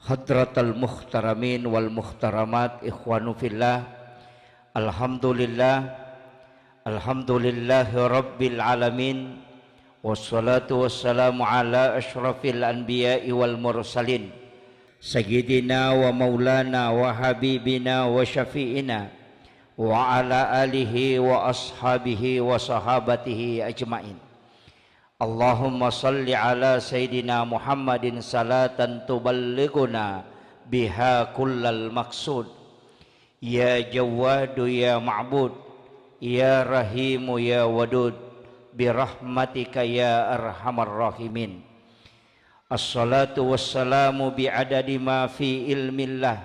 Hadratal muhtaramin wal muhtaramat, ikhwanu fillah. Alhamdulillah, alhamdulillahi rabbil alamin. Wassalatu wassalamu ala ashrafil anbiya'i wal mursalin, sayyidina wa maulana wa habibina wa syafi'ina wa ala alihi wa ashabihi wa sahabatihi ajma'in. Allahumma salli ala Sayyidina Muhammadin salatan tuballighuna biha kullal maqsud. Ya Jawadu ya Ma'bud, ya Rahimu ya Wadud, birahmatika ya arhamar rahimin. Assalatu wassalamu bi'adadi ma fi ilmillah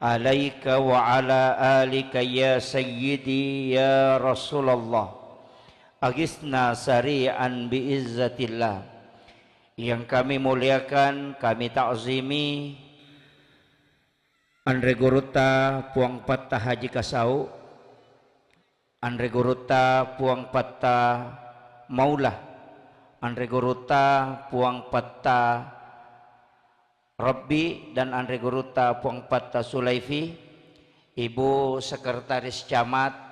alaika wa ala alika ya Sayyidi ya Rasulullah. Agisna sari'an biizzatillah. Yang kami muliakan, kami ta'zimi Andre Guruta Puang Patta Haji Kasau, Andre Guruta Puang Patta Maulah, Andre Guruta Puang Patta Rabbi, dan Andre Guruta Puang Patta Sulaifi, Ibu Sekretaris Camat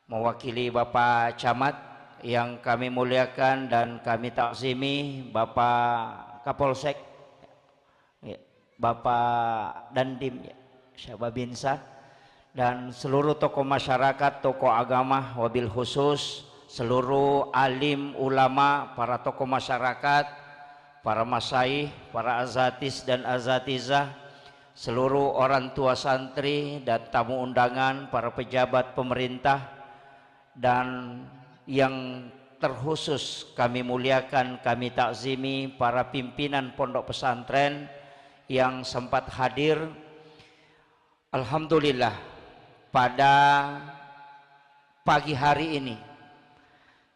mewakili Bapak Camat yang kami muliakan dan kami takzimi, Bapak Kapolsek, Bapak Dandim, Syababinsa, dan seluruh tokoh masyarakat, tokoh agama, wabil khusus seluruh alim ulama, para tokoh masyarakat, para masyaikh, para azatis dan azatizah, seluruh orang tua santri dan tamu undangan, para pejabat pemerintah, dan yang terkhusus kami muliakan, kami takzimi para pimpinan pondok pesantren yang sempat hadir. Alhamdulillah, pada pagi hari ini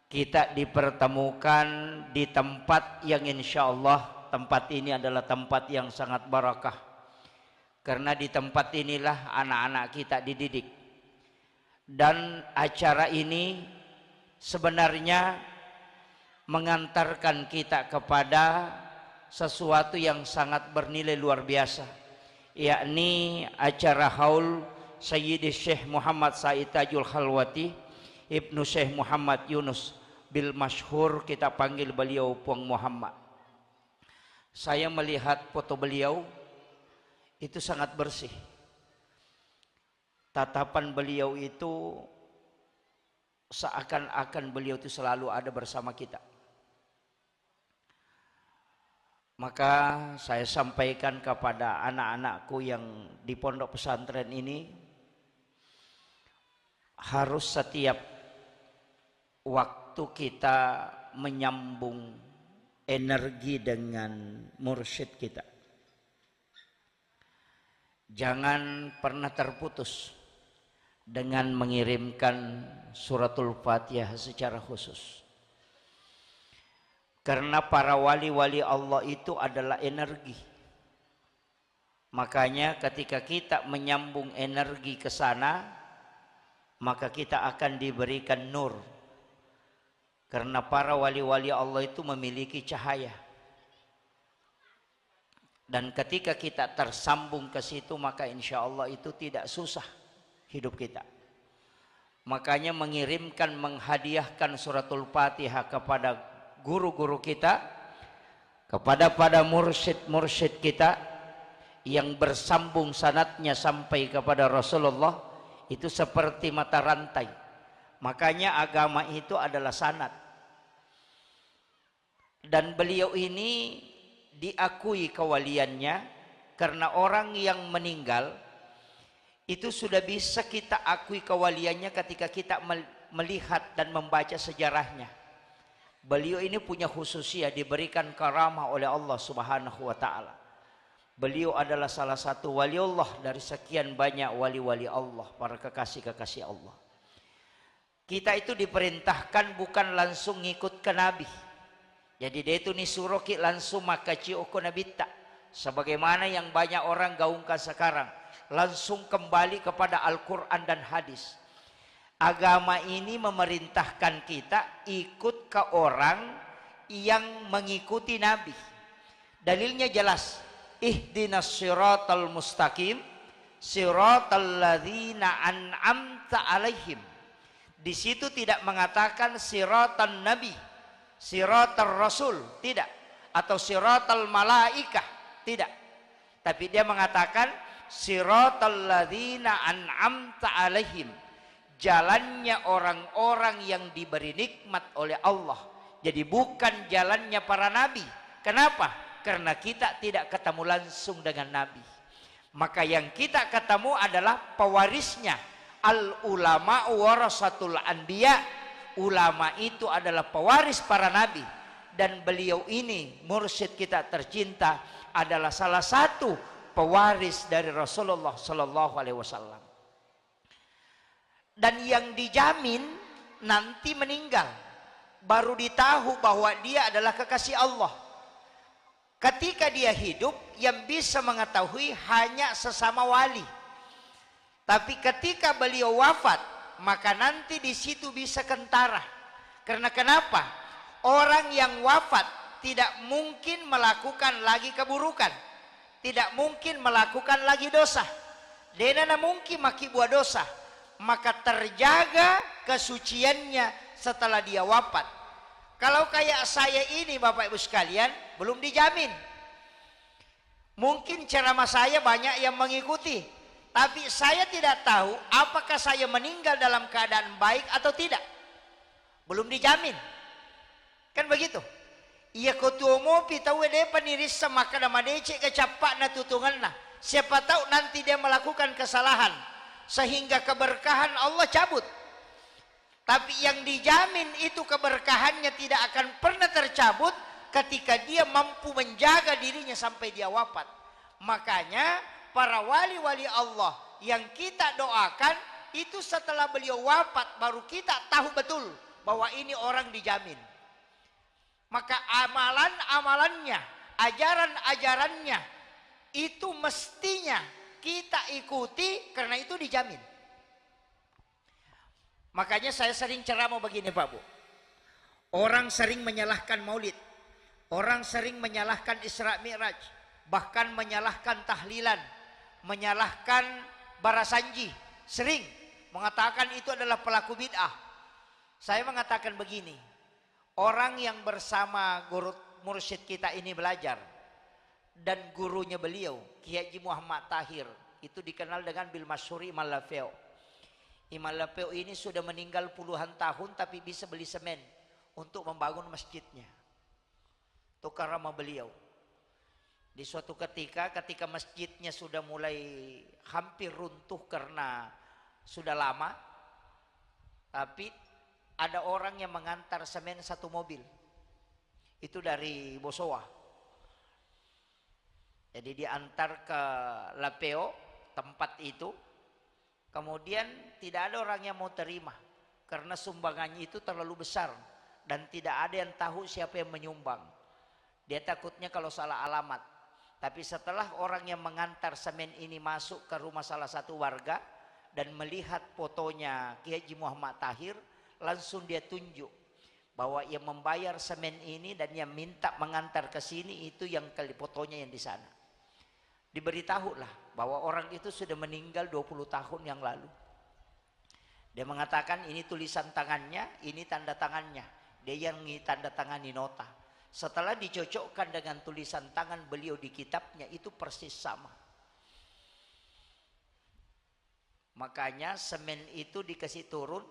kita dipertemukan di tempat yang insya Allah tempat ini adalah tempat yang sangat barakah, karena di tempat inilah anak-anak kita dididik. Dan acara ini sebenarnya mengantarkan kita kepada sesuatu yang sangat bernilai luar biasa, yakni acara haul Sayyidi Syekh Muhammad Said Tajul Khalwati Ibnu Syekh Muhammad Yunus bil masyhur, kita panggil beliau Puang Muhammad. Saya melihat foto beliau itu sangat bersih. Tatapan beliau itu seakan-akan beliau itu selalu ada bersama kita. Maka saya sampaikan kepada anak-anakku yang di pondok pesantren ini, harus setiap waktu kita menyambung energi dengan mursyid kita. Jangan pernah terputus dengan mengirimkan suratul Fatihah secara khusus, karena para wali-wali Allah itu adalah energi. Makanya ketika kita menyambung energi ke sana, maka kita akan diberikan nur, karena para wali-wali Allah itu memiliki cahaya. Dan ketika kita tersambung ke situ, maka insya Allah itu tidak susah hidup kita. Makanya mengirimkan, menghadiahkan suratul Fatihah kepada guru-guru kita, kepada mursyid-mursyid kita yang bersambung sanadnya sampai kepada Rasulullah, itu seperti mata rantai. Makanya agama itu adalah sanad. Dan beliau ini diakui kewaliannya, karena orang yang meninggal itu sudah bisa kita akui kewaliannya ketika kita melihat dan membaca sejarahnya. Beliau ini punya khususiyah, diberikan karamah oleh Allah Subhanahu wa taala. Beliau adalah salah satu wali Allah dari sekian banyak wali-wali Allah, para kekasih-kekasih Allah. Kita itu diperintahkan bukan langsung ngikut ke Nabi. Jadi dia itu nisuroki langsung makaci oko Nabi tak, sebagaimana yang banyak orang gaungkan sekarang, langsung kembali kepada Al-Quran dan hadis. Agama ini memerintahkan kita ikut ke orang yang mengikuti Nabi. Dalilnya jelas, ihdinas siratal mustaqim siratal ladzina an'amta alaihim. Di situ tidak mengatakan siratan nabi, siratal rasul, tidak, atau siratal malaikah, tidak. Tapi dia mengatakan siratal ladzina an'amta alaihim, jalannya orang-orang yang diberi nikmat oleh Allah. Jadi bukan jalannya para nabi. Kenapa? Karena kita tidak ketemu langsung dengan nabi. Maka yang kita ketemu adalah pewarisnya. Al ulama warasatul anbiya. Ulama itu adalah pewaris para nabi. Dan beliau ini mursyid kita tercinta adalah salah satu pewaris dari Rasulullah Sallallahu Alaihi Wasallam. Dan yang dijamin nanti meninggal, baru ditahu bahwa dia adalah kekasih Allah. Ketika dia hidup, yang bisa mengetahui hanya sesama wali. Tapi ketika beliau wafat, maka nanti di situ bisa kentara. Karena kenapa? Orang yang wafat tidak mungkin melakukan lagi keburukan, tidak mungkin melakukan lagi dosa. Denana mungkin maki buat dosa, maka terjaga kesuciannya setelah dia wafat. Kalau kayak saya ini Bapak Ibu sekalian, belum dijamin. Mungkin ceramah saya banyak yang mengikuti, tapi saya tidak tahu apakah saya meninggal dalam keadaan baik atau tidak. Belum dijamin. Kan begitu? Iya kotuomo pitawe de paniris sama kadama dece kecapak na tutungan na. Siapa tahu nanti dia melakukan kesalahan sehingga keberkahan Allah cabut. Tapi yang dijamin itu keberkahannya tidak akan pernah tercabut ketika dia mampu menjaga dirinya sampai dia wafat. Makanya para wali-wali Allah yang kita doakan itu setelah beliau wafat baru kita tahu betul bahwa ini orang dijamin. Maka amalan-amalannya, ajaran-ajarannya itu mestinya kita ikuti karena itu dijamin. Makanya saya sering ceramah begini Pak Bu. Orang sering menyalahkan maulid. Orang sering menyalahkan Isra Mi'raj. Bahkan menyalahkan tahlilan. Menyalahkan barasanji. Sering mengatakan itu adalah pelaku bid'ah. Saya mengatakan begini. Orang yang bersama guru mursyid kita ini belajar. Dan gurunya beliau, Kiai Haji Muhammad Tahir. Itu dikenal dengan bil masyhuri Imam Lafeo. Imam Lafeo ini sudah meninggal puluhan tahun tapi bisa beli semen untuk membangun masjidnya. Itu karama beliau. Di suatu ketika masjidnya sudah mulai hampir runtuh karena sudah lama, tapi ada orang yang mengantar semen satu mobil. Itu dari Bosowa. Jadi diantar ke Lafeo tempat itu. Kemudian tidak ada orang yang mau terima karena sumbangannya itu terlalu besar dan tidak ada yang tahu siapa yang menyumbang. Dia takutnya kalau salah alamat. Tapi setelah orang yang mengantar semen ini masuk ke rumah salah satu warga dan melihat fotonya Kiai Haji Muhammad Tahir, langsung dia tunjuk bahwa yang membayar semen ini dan yang minta mengantar ke sini itu yang kali fotonya yang di sana. Diberitahulah bahwa orang itu sudah meninggal 20 tahun yang lalu. Dia mengatakan ini tulisan tangannya, ini tanda tangannya. Dia yang tanda tangani nota. Setelah dicocokkan dengan tulisan tangan beliau di kitabnya, itu persis sama. Makanya semen itu dikasih turun,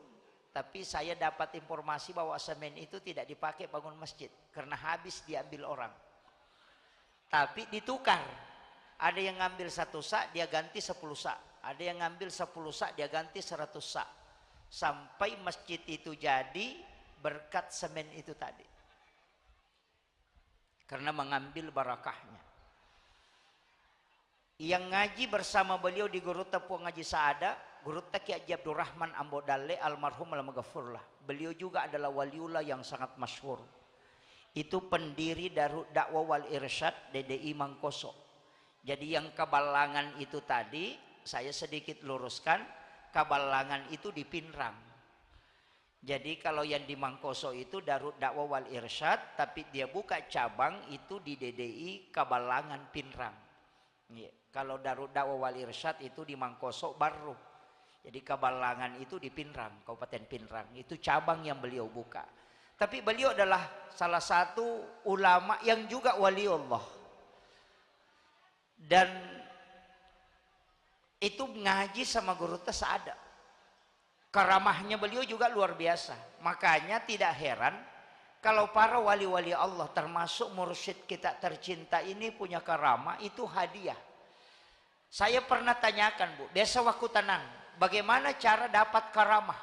tapi saya dapat informasi bahwa semen itu tidak dipakai bangun masjid karena habis diambil orang. Tapi ditukar. Ada yang ngambil 1 sak, dia ganti 10 sak. Ada yang ngambil 10 sak, dia ganti 100 sak. Sampai masjid itu jadi berkat semen itu tadi. Karena mengambil barakahnya. Yang ngaji bersama beliau di Guru Tepung Ngaji Saada, Guru Kiai Haji Abdurrahman Ambodale almarhum al-maghfurlah. Beliau juga adalah waliullah yang sangat masyhur. Itu pendiri Darud Dakwah wal Irsyad DDI Mangkoso. Jadi yang Kabalangan itu tadi saya sedikit luruskan, Kabalangan itu di Pinrang. Jadi kalau yang di Mangkoso itu Darud Dakwah wal Irsyad, tapi dia buka cabang itu di DDI Kabalangan Pinrang. Kalau Darud Dakwah Wal Irsyad itu di Mangkoso Baru. Jadi Kabalangan itu di Pinrang, Kabupaten Pinrang. Itu cabang yang beliau buka. Tapi beliau adalah salah satu ulama yang juga waliullah. Dan itu ngaji sama guru ada. Karamahnya beliau juga luar biasa. Makanya tidak heran kalau para wali-wali Allah termasuk mursyid kita tercinta ini punya karamah, itu hadiah. Saya pernah tanyakan, Bu, biasa waktu tenang, bagaimana cara dapat karamah?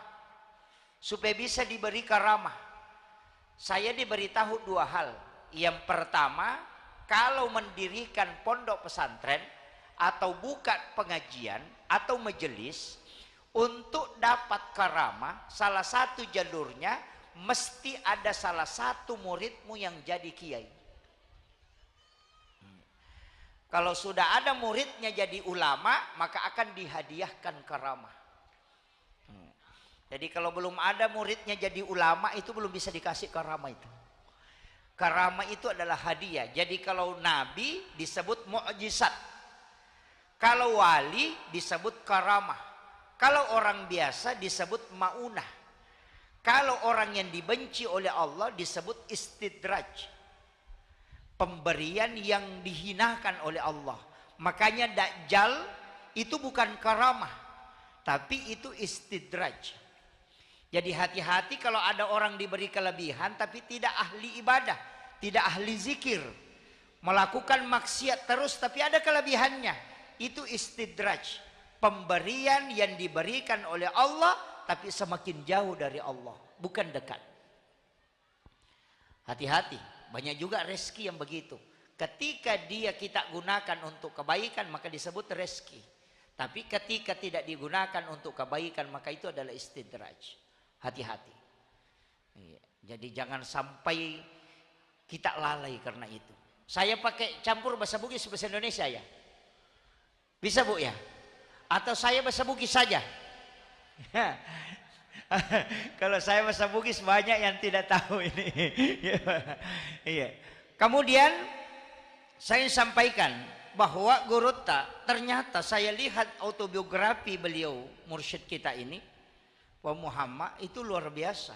Supaya bisa diberi karamah. Saya diberitahu dua hal. Yang pertama, kalau mendirikan pondok pesantren atau buka pengajian atau majelis, untuk dapat karamah, salah satu jalurnya mesti ada salah satu muridmu yang jadi kiai. Kalau sudah ada muridnya jadi ulama, maka akan dihadiahkan karamah. Jadi kalau belum ada muridnya jadi ulama, itu belum bisa dikasih karamah itu. Karamah itu adalah hadiah. Jadi kalau nabi disebut mukjizat. Kalau wali disebut karamah. Kalau orang biasa disebut maunah. Kalau orang yang dibenci oleh Allah disebut istidraj. Pemberian yang dihinakan oleh Allah. Makanya Dajjal itu bukan karamah, tapi itu istidraj. Jadi hati-hati kalau ada orang diberi kelebihan tapi tidak ahli ibadah, tidak ahli zikir, melakukan maksiat terus tapi ada kelebihannya. Itu istidraj. Pemberian yang diberikan oleh Allah tapi semakin jauh dari Allah, bukan dekat. Hati-hati. Banyak juga rezeki yang begitu. Ketika dia kita gunakan untuk kebaikan, maka disebut rezeki. Tapi ketika tidak digunakan untuk kebaikan, maka itu adalah istidraj. Hati-hati. Jadi jangan sampai kita lalai karena itu. Saya pakai campur bahasa Bugis bahasa Indonesia ya. Bisa Bu ya? Atau saya bahasa Bugis saja? Kalau saya bahasa Bugis banyak yang tidak tahu ini. Iya. Kemudian saya sampaikan bahwa Gurutta ternyata saya lihat autobiografi beliau mursyid kita ini, Pak Muhammad, itu luar biasa.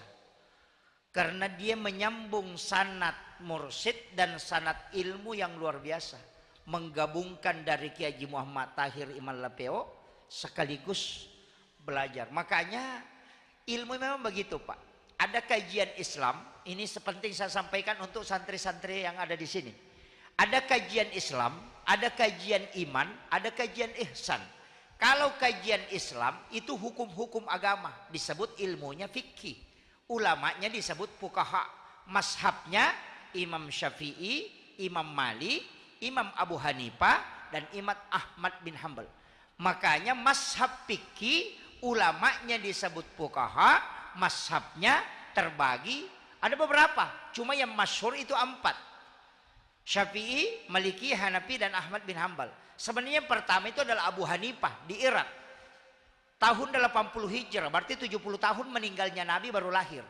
Karena dia menyambung sanad mursyid dan sanad ilmu yang luar biasa. Menggabungkan dari Kiai Haji Muhammad Tahir Iman Lapeo sekaligus belajar. Makanya ilmu memang begitu Pak. Ada kajian Islam, ini sepenting saya sampaikan untuk santri-santri yang ada di sini. Ada kajian Islam, ada kajian iman, ada kajian ihsan. Kalau kajian Islam itu hukum-hukum agama, disebut ilmunya fikih. Ulamanya disebut fuqaha. Mazhabnya Imam Syafi'i, Imam Malik, Imam Abu Hanifah, dan Imam Ahmad bin Hanbal. Makanya mazhab fikih ulamanya disebut fuqaha, mazhabnya terbagi ada beberapa, cuma yang masyhur itu 4. Syafi'i, Maliki, Hanafi, dan Ahmad bin Hanbal. Sebenarnya yang pertama itu adalah Abu Hanifah di Irak. Tahun 80 Hijrah, berarti 70 tahun meninggalnya Nabi baru lahir.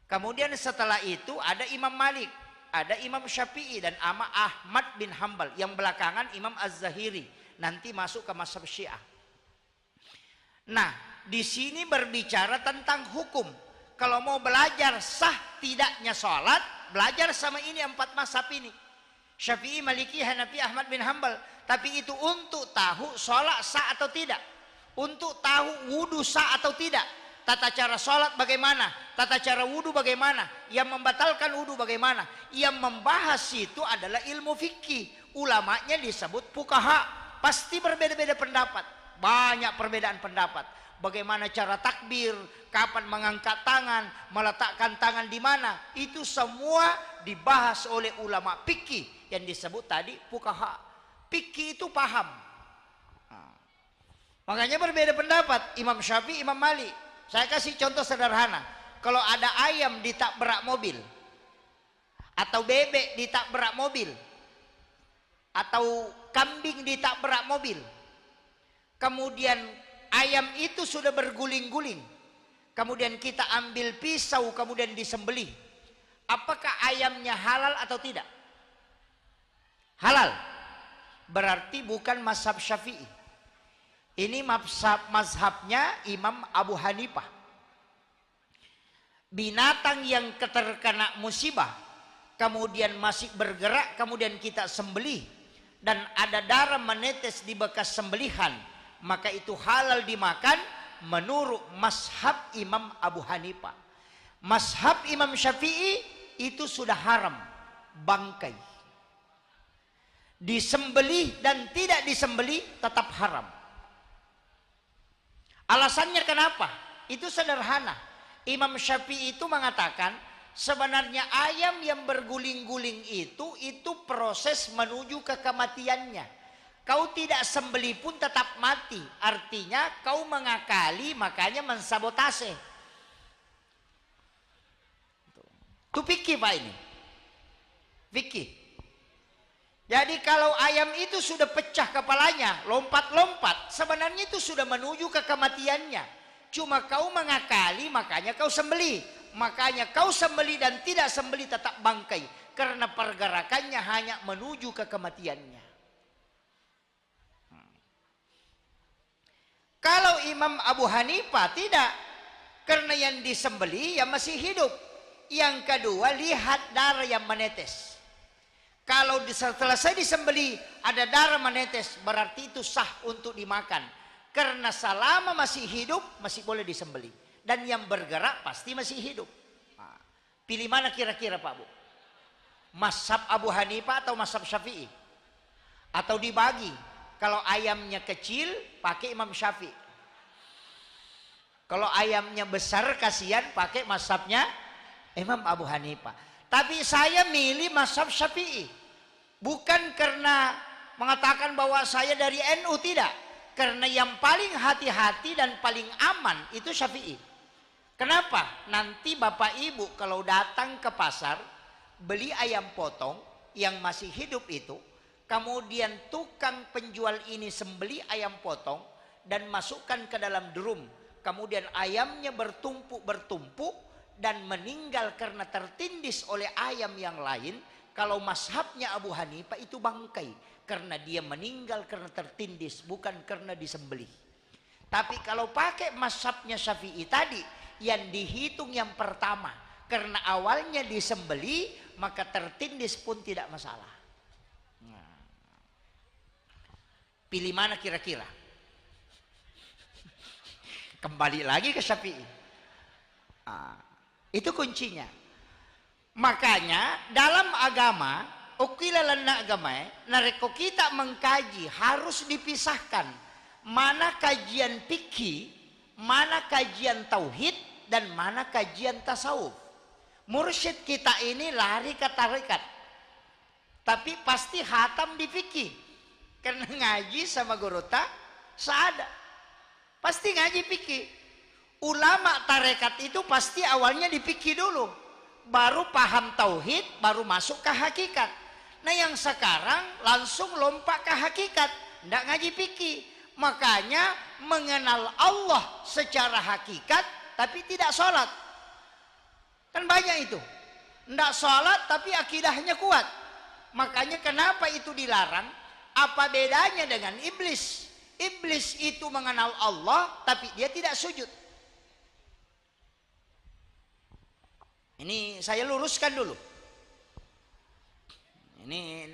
Kemudian setelah itu ada Imam Malik, ada Imam Syafi'i, dan Ahmad bin Hanbal. Yang belakangan Imam Az-Zahiri, nanti masuk ke mazhab Syiah. Nah, di sini berbicara tentang hukum. Kalau mau belajar sah tidaknya sholat, belajar sama ini 4 mazhab ini. Syafi'i, Maliki, Hanafi, Ahmad bin Hanbal. Tapi itu untuk tahu sholat sah atau tidak. Untuk tahu wudu sah atau tidak. Tata cara sholat bagaimana, tata cara wudu bagaimana, yang membatalkan wudu bagaimana. Yang membahas itu adalah ilmu fikih. Ulamanya disebut fuqaha. Pasti berbeda-beda pendapat. Banyak perbedaan pendapat. Bagaimana cara takbir, kapan mengangkat tangan, meletakkan tangan di mana, itu semua dibahas oleh ulama fikih yang disebut tadi fuqaha. Fikih itu paham. Makanya berbeda pendapat Imam Syafi'i, Imam Malik. Saya kasih contoh sederhana. Kalau ada ayam ditabrak mobil, atau bebek ditabrak mobil, atau kambing ditabrak mobil, kemudian ayam itu sudah berguling-guling, kemudian kita ambil pisau kemudian disembelih, apakah ayamnya halal atau tidak? Halal. berarti bukan mazhab Syafi'i. Ini mazhabnya Imam Abu Hanifah. Binatang yang terkena musibah, kemudian masih bergerak, kemudian kita sembelih, dan ada darah menetes di bekas sembelihan, maka itu halal dimakan menurut mazhab Imam Abu Hanifah. Mazhab Imam Syafi'i itu sudah haram, bangkai. Disembelih dan tidak disembelih tetap haram. Alasannya kenapa? Itu sederhana. Imam Syafi'i itu mengatakan sebenarnya ayam yang berguling-guling itu proses menuju ke kematiannya. Kau tidak sembelih pun tetap mati. Artinya kau mengakali, makanya mensabotase. Itu fikih Pak ini. Fikih. Jadi kalau ayam itu sudah pecah kepalanya, lompat-lompat, sebenarnya itu sudah menuju ke kematiannya. Cuma kau mengakali, makanya kau sembelih. Makanya kau sembelih dan tidak sembelih tetap bangkai. Karena pergerakannya hanya menuju ke kematiannya. Kalau Imam Abu Hanifah tidak. Karena yang disembelih yang masih hidup. Yang kedua, lihat darah yang menetes. Kalau setelah saya disembelih ada darah menetes, berarti itu sah untuk dimakan. Karena selama masih hidup masih boleh disembelih. Dan yang bergerak pasti masih hidup. Nah, pilih mana kira-kira Pak Bu? Mazhab Abu Hanifah atau mazhab Syafi'i? Atau dibagi? Kalau ayamnya kecil pakai Imam Syafi'i. Kalau ayamnya besar kasihan pakai mazhabnya Imam Abu Hanifah. Tapi saya milih mazhab Syafi'i. Bukan karena mengatakan bahwa saya dari NU, tidak. Karena yang paling hati-hati dan paling aman itu Syafi'i. Kenapa? Nanti Bapak Ibu kalau datang ke pasar beli ayam potong yang masih hidup itu, kemudian tukang penjual ini sembeli ayam potong dan masukkan ke dalam drum, kemudian ayamnya bertumpuk dan meninggal karena tertindis oleh ayam yang lain. Kalau mazhabnya Abu Hanifah itu bangkai, karena dia meninggal karena tertindis, bukan karena disembelih. Tapi kalau pakai mazhabnya Syafi'i tadi, yang dihitung yang pertama, karena awalnya disembelih, maka tertindis pun tidak masalah. Nah, pilih mana kira-kira? Kembali lagi ke Syafi'i. Nah, itu kuncinya. Makanya dalam agama, ukilalana agama, nareko kita mengkaji harus dipisahkan mana kajian fikih, mana kajian tauhid, dan mana kajian tasawuf. Mursyid kita ini lari ke tarekat, tapi pasti hatam di fikih, karena ngaji sama guru tak seada, pasti ngaji fikih. Ulama tarekat itu pasti awalnya di fikih dulu, baru paham tauhid, baru masuk ke hakikat. Nah yang sekarang langsung lompat ke hakikat, tidak ngaji fikih. Makanya mengenal Allah secara hakikat tapi tidak sholat. Kan banyak itu, tidak sholat tapi akidahnya kuat. Makanya kenapa itu dilarang? Apa bedanya dengan iblis? Iblis itu mengenal Allah tapi dia tidak sujud. Ini saya luruskan dulu. Ini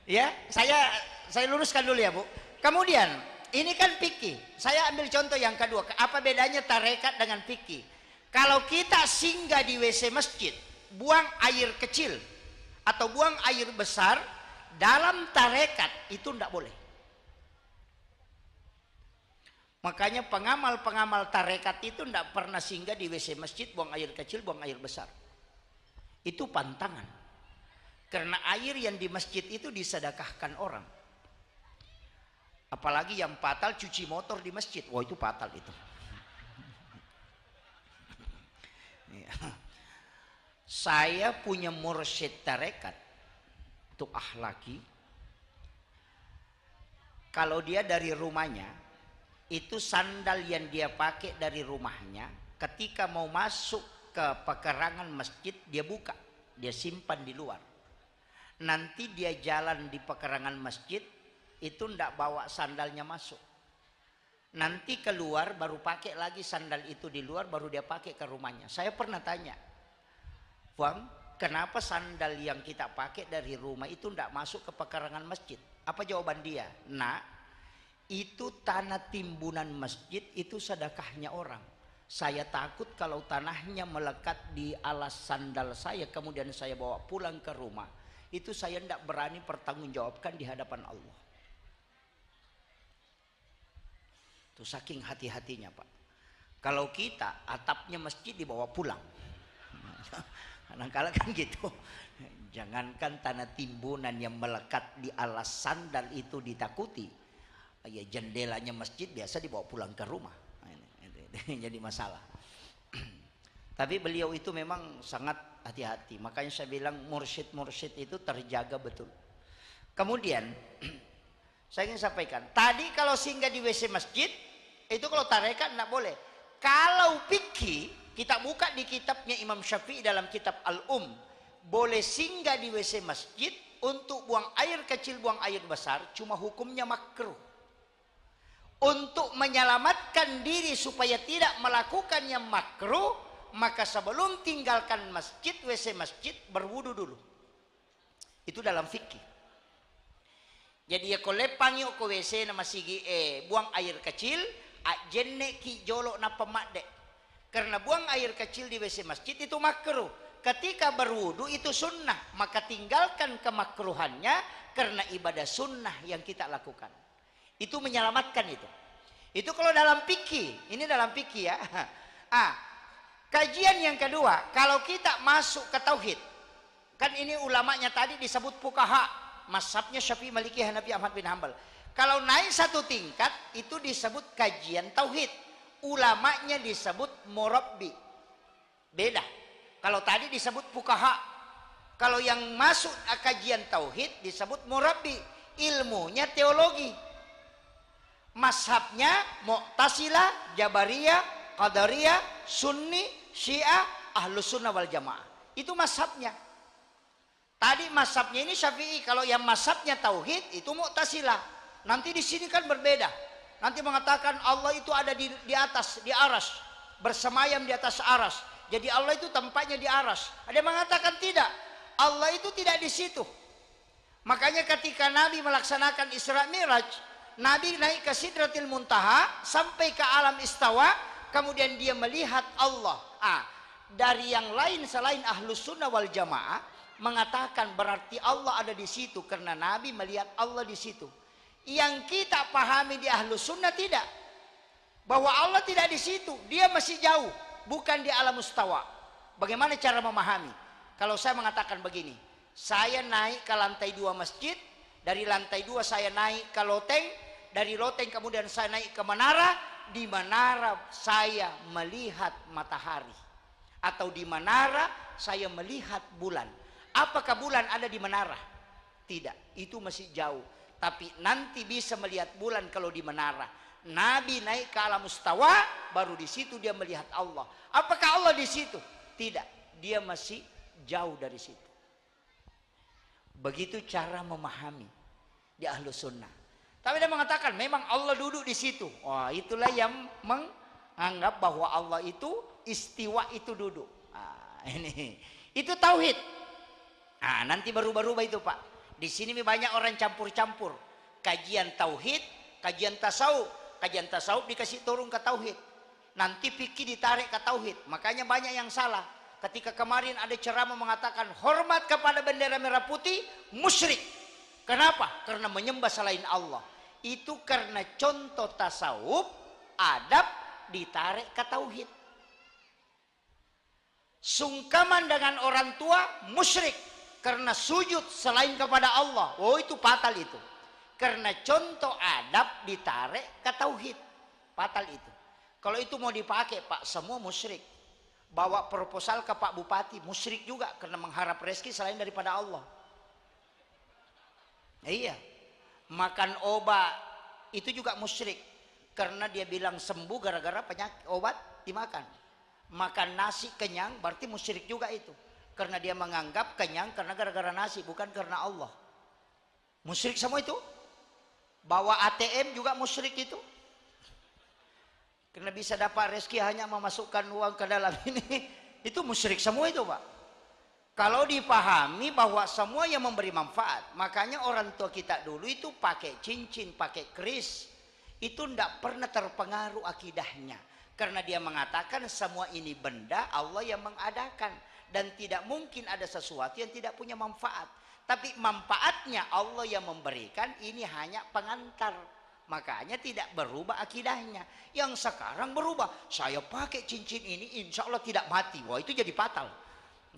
ya, saya luruskan dulu ya Bu. Kemudian ini kan fikih. Saya ambil contoh yang kedua. Apa bedanya tarekat dengan fikih? Kalau kita singgah di WC masjid, buang air kecil atau buang air besar, dalam tarekat itu tidak boleh. Makanya pengamal-pengamal tarekat itu tidak pernah singgah di WC masjid, buang air kecil, buang air besar. Itu pantangan. Karena air yang di masjid itu disedekahkan orang. Apalagi yang fatal cuci motor di masjid. Wah itu fatal itu. Saya punya mursyid tarekat, itu akhlaki. Kalau dia dari rumahnya, itu sandal yang dia pakai dari rumahnya, ketika mau masuk ke pekarangan masjid dia buka, dia simpan di luar. Nanti dia jalan di pekarangan masjid, itu ndak bawa sandalnya masuk. Nanti keluar baru pakai lagi sandal itu di luar, baru dia pakai ke rumahnya. Saya pernah tanya, Bang, kenapa sandal yang kita pakai dari rumah itu ndak masuk ke pekarangan masjid? Apa jawaban dia? Nah, itu tanah timbunan masjid, itu sedekahnya orang. Saya takut kalau tanahnya melekat di alas sandal saya, kemudian saya bawa pulang ke rumah, itu saya tidak berani pertanggungjawabkan di hadapan Allah. Itu saking hati-hatinya, Pak. Kalau kita atapnya masjid dibawa pulang, kadang-kadang kan gitu. Jangankan tanah timbunan yang melekat di alas sandal itu ditakuti, ya jendelanya masjid biasa dibawa pulang ke rumah. Ini jadi masalah. Tapi beliau itu memang sangat hati-hati. Makanya saya bilang mursyid-mursyid itu terjaga betul. Kemudian saya ingin sampaikan, tadi kalau singgah di WC masjid itu kalau tarekat tidak boleh. Kalau fikih, kita buka di kitabnya Imam Syafi'i dalam kitab Al-Um, boleh singgah di WC masjid untuk buang air kecil, buang air besar, cuma hukumnya makruh. Untuk menyelamatkan diri supaya tidak melakukan yang makruh, maka sebelum tinggalkan masjid, WC masjid, berwudu dulu. Itu dalam fikih. Jadi ya kolepangi ke WC nama sigi buang air kecil, jenne ki jolo na pemakde. Karena buang air kecil di WC masjid itu makruh. Ketika berwudu itu sunnah, maka tinggalkan kemakruhannya karena ibadah sunnah yang kita lakukan. Itu menyelamatkan itu. Itu kalau dalam fikih, ini dalam fikih ya. Kajian yang kedua, kalau kita masuk ke tauhid, kan ini ulamanya tadi disebut fuqaha, mazhabnya Syafi'i, Maliki, Hanafi, Ahmad bin Hambal. Kalau naik satu tingkat itu disebut kajian tauhid, ulamanya disebut murabbi. Beda. Kalau tadi disebut fuqaha, kalau yang masuk kajian tauhid disebut murabbi, ilmunya teologi. Mazhabnya Mu'tazilah, Jabariyah, Qadariyah, Sunni, Syiah, Ahlus Sunnah wal Jamaah. Itu mazhabnya. Tadi mazhabnya ini Syafi'i, kalau yang mazhabnya tauhid itu Mu'tazilah. Nanti di sini kan berbeda. Nanti mengatakan Allah itu ada di atas, di aras, bersemayam di atas aras. Jadi Allah itu tempatnya di aras. Ada yang mengatakan tidak, Allah itu tidak di situ. Makanya ketika Nabi melaksanakan Isra Mi'raj, Nabi naik ke Sidratil Muntaha sampai ke alam istawa, kemudian dia melihat Allah. Dari yang lain selain Ahlus Sunnah wal Jamaah mengatakan berarti Allah ada di situ karena Nabi melihat Allah di situ. Yang kita pahami di Ahlus Sunnah tidak, bahwa Allah tidak di situ, dia masih jauh, bukan di alam istawa. Bagaimana cara memahami? Kalau saya mengatakan begini, saya naik ke lantai 2 masjid, dari lantai 2 saya naik ke loteng, dari loteng kemudian saya naik ke menara, di menara saya melihat matahari, atau di menara saya melihat bulan. Apakah bulan ada di menara? Tidak, itu masih jauh. Tapi nanti bisa melihat bulan kalau di menara. Nabi naik ke alam istawa, baru di situ dia melihat Allah. Apakah Allah di situ? Tidak, dia masih jauh dari situ. Begitu cara memahami di Ahlus Sunnah. Tapi dia mengatakan memang Allah duduk di situ. Wah, itulah yang menganggap bahwa Allah itu istiwa, itu duduk. Ini itu tauhid. Nanti berubah-ubah itu, Pak. Di sini banyak orang campur-campur. Kajian tauhid, kajian tasawuf. Kajian tasawuf dikasih turun ke tauhid. Nanti fikih ditarik ke tauhid. Makanya banyak yang salah. Ketika kemarin ada ceramah mengatakan hormat kepada bendera merah putih, musyrik. Kenapa? Karena menyembah selain Allah. Itu karena contoh tasawuf, adab ditarik ke tauhid. Sungkaman dengan orang tua, musyrik. Karena sujud selain kepada Allah. Oh, itu fatal itu. Karena contoh adab ditarik ke tauhid. Fatal itu. Kalau itu mau dipakai, Pak, semua musyrik. Bawa proposal ke Pak Bupati, musyrik juga. Karena mengharap rezeki selain daripada Allah. Iya. Makan obat itu juga musyrik, karena dia bilang sembuh gara-gara penyakit, obat dimakan. Makan nasi kenyang berarti musyrik juga itu. karena dia menganggap kenyang karena gara-gara nasi, bukan karena Allah. Musyrik semua itu. Bawa ATM juga musyrik itu. Karena bisa dapat rezeki hanya memasukkan uang ke dalam ini. Itu musyrik semua itu, Pak. Kalau dipahami bahwa semua yang memberi manfaat. Makanya orang tua kita dulu itu pakai cincin, pakai keris. Itu tidak pernah terpengaruh akidahnya. Karena dia mengatakan semua ini benda Allah yang mengadakan. Dan tidak mungkin ada sesuatu yang tidak punya manfaat. Tapi manfaatnya Allah yang memberikan, ini hanya pengantar. Makanya tidak berubah akidahnya. Yang sekarang berubah. Saya pakai cincin ini insya Allah tidak mati. Wah, itu jadi fatal.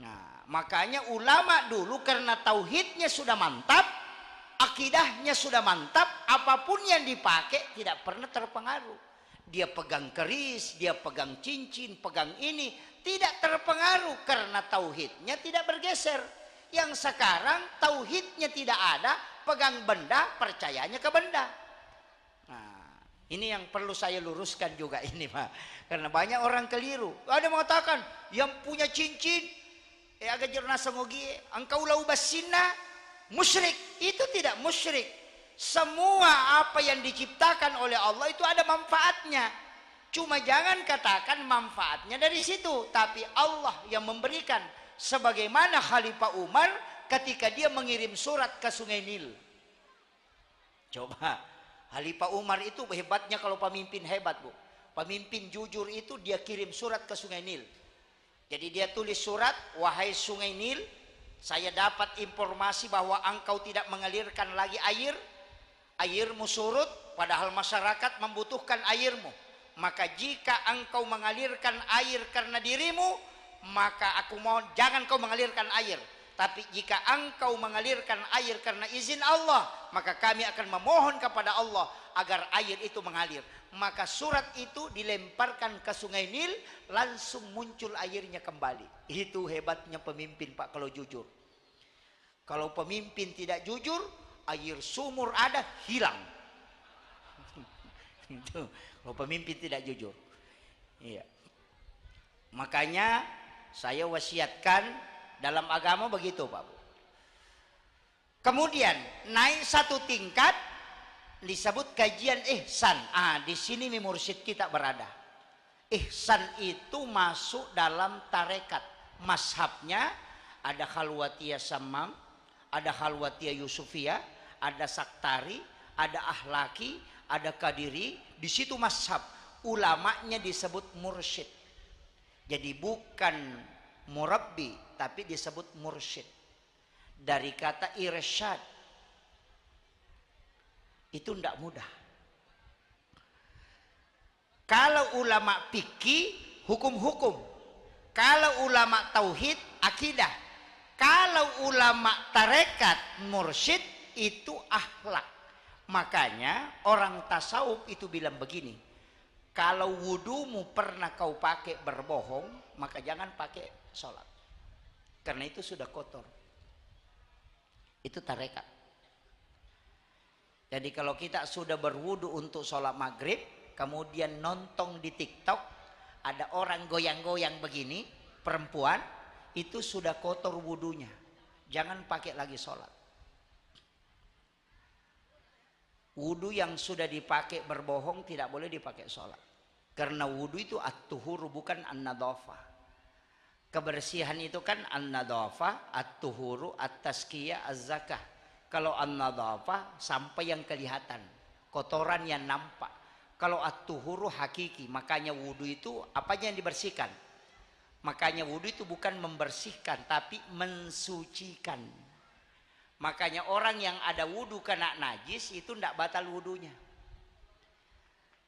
Nah, makanya ulama dulu karena tauhidnya sudah mantap, akidahnya sudah mantap, apapun yang dipakai tidak pernah terpengaruh. Dia pegang keris, dia pegang cincin, pegang ini, tidak terpengaruh karena tauhidnya tidak bergeser. Yang sekarang tauhidnya tidak ada, pegang benda, percayanya ke benda. Nah, ini yang perlu saya luruskan juga ini, Pak. Karena banyak orang keliru. Ada mengatakan yang punya cincin, agak jerna sengogi, engkau lau basina, musyrik. Itu tidak musyrik. Semua apa yang diciptakan oleh Allah itu ada manfaatnya. Cuma jangan katakan manfaatnya dari situ, tapi Allah yang memberikan. Sebagaimana Khalifah Umar ketika dia mengirim surat ke Sungai Nil. Coba, Khalifah Umar itu hebatnya kalau pemimpin hebat, Bu. Pemimpin jujur itu dia kirim surat ke Sungai Nil. Jadi dia tulis surat, wahai Sungai Nil, saya dapat informasi bahwa engkau tidak mengalirkan lagi air. Airmu surut, padahal masyarakat membutuhkan airmu. Maka jika engkau mengalirkan air karena dirimu, maka aku mohon jangan kau mengalirkan air. Tapi jika engkau mengalirkan air karena izin Allah, maka kami akan memohon kepada Allah agar air itu mengalir. Maka surat itu dilemparkan ke Sungai Nil, langsung muncul airnya kembali. Itu hebatnya pemimpin, Pak, kalau jujur. Kalau pemimpin tidak jujur, air sumur ada hilang. Itu kalau pemimpin tidak jujur. Iya. Makanya saya wasiatkan dalam agama begitu, Pak. Kemudian naik satu tingkat disebut kajian ihsan. Di sini mursyid kita berada. Ihsan itu masuk dalam tarekat. Mazhabnya ada Khalwatiyah Sammam, ada Khalwatiyah Yusufiyah, ada Saktari, ada Ahlaki, ada Kadiri. Di situ mazhab. Ulamanya disebut mursyid. Jadi bukan murabbi, tapi disebut mursyid. Dari kata irsyad. Itu tidak mudah. Kalau ulama fikih, hukum-hukum. Kalau ulama tauhid, akidah. Kalau ulama tarekat, mursyid, itu akhlak. Makanya orang tasawuf itu bilang begini, kalau wudumu pernah kau pakai berbohong, maka jangan pakai sholat. Karena itu sudah kotor. Itu tarekat. Jadi kalau kita sudah berwudu untuk sholat maghrib, kemudian nonton di TikTok, ada orang goyang-goyang begini, perempuan, itu sudah kotor wudunya. Jangan pakai lagi sholat. Wudu yang sudah dipakai berbohong tidak boleh dipakai sholat. Karena wudu itu at-tuhur, bukan an-nadhafah. Kebersihan itu kan an-nadhafah, at-tuhuru, at-tazkiyah, az-zakah. Kalau an-nadhafah sampai yang kelihatan, kotoran yang nampak. Kalau at-tuhuru hakiki, makanya wudu itu apanya yang dibersihkan. Makanya wudu itu bukan membersihkan, tapi mensucikan. Makanya orang yang ada wudu kena najis itu tidak batal wudunya.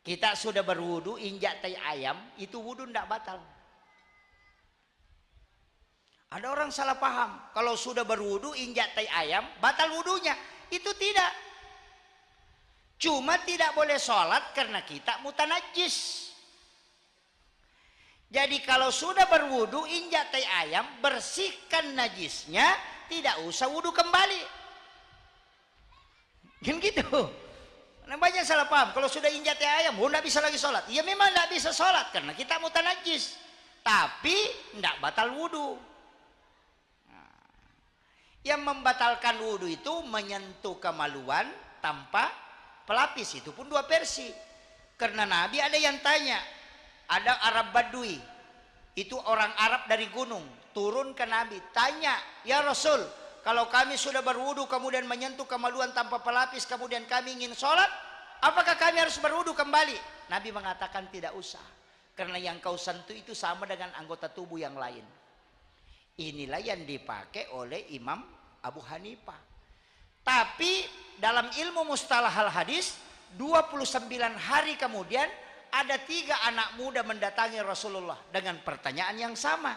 Kita sudah berwudu injak tai ayam, itu wudu tidak batal. Ada orang salah paham, kalau sudah berwudu injak tai ayam batal wudunya. Itu tidak. Cuma tidak boleh sholat karena kita mutanajis. Jadi kalau sudah berwudu injak tai ayam, bersihkan najisnya, tidak usah wudu kembali. Kan gitu. Nah, banyak salah paham. Kalau sudah injak tai ayam, tidak bisa lagi sholat. Ya memang tidak bisa sholat karena kita mutanajis. Tapi tidak batal wudu. Yang membatalkan wudhu itu menyentuh kemaluan tanpa pelapis. Itu pun dua versi. Karena Nabi ada yang tanya, ada Arab Badui, itu orang Arab dari gunung, turun ke Nabi, tanya, ya Rasul, kalau kami sudah berwudhu kemudian menyentuh kemaluan tanpa pelapis, kemudian kami ingin sholat, apakah kami harus berwudhu kembali? Nabi mengatakan tidak usah, karena yang kau sentuh itu sama dengan anggota tubuh yang lain. Inilah yang dipakai oleh Imam Abu Hanifah. Tapi dalam ilmu mustalah al-hadis, 29 hari kemudian ada 3 anak muda mendatangi Rasulullah dengan pertanyaan yang sama.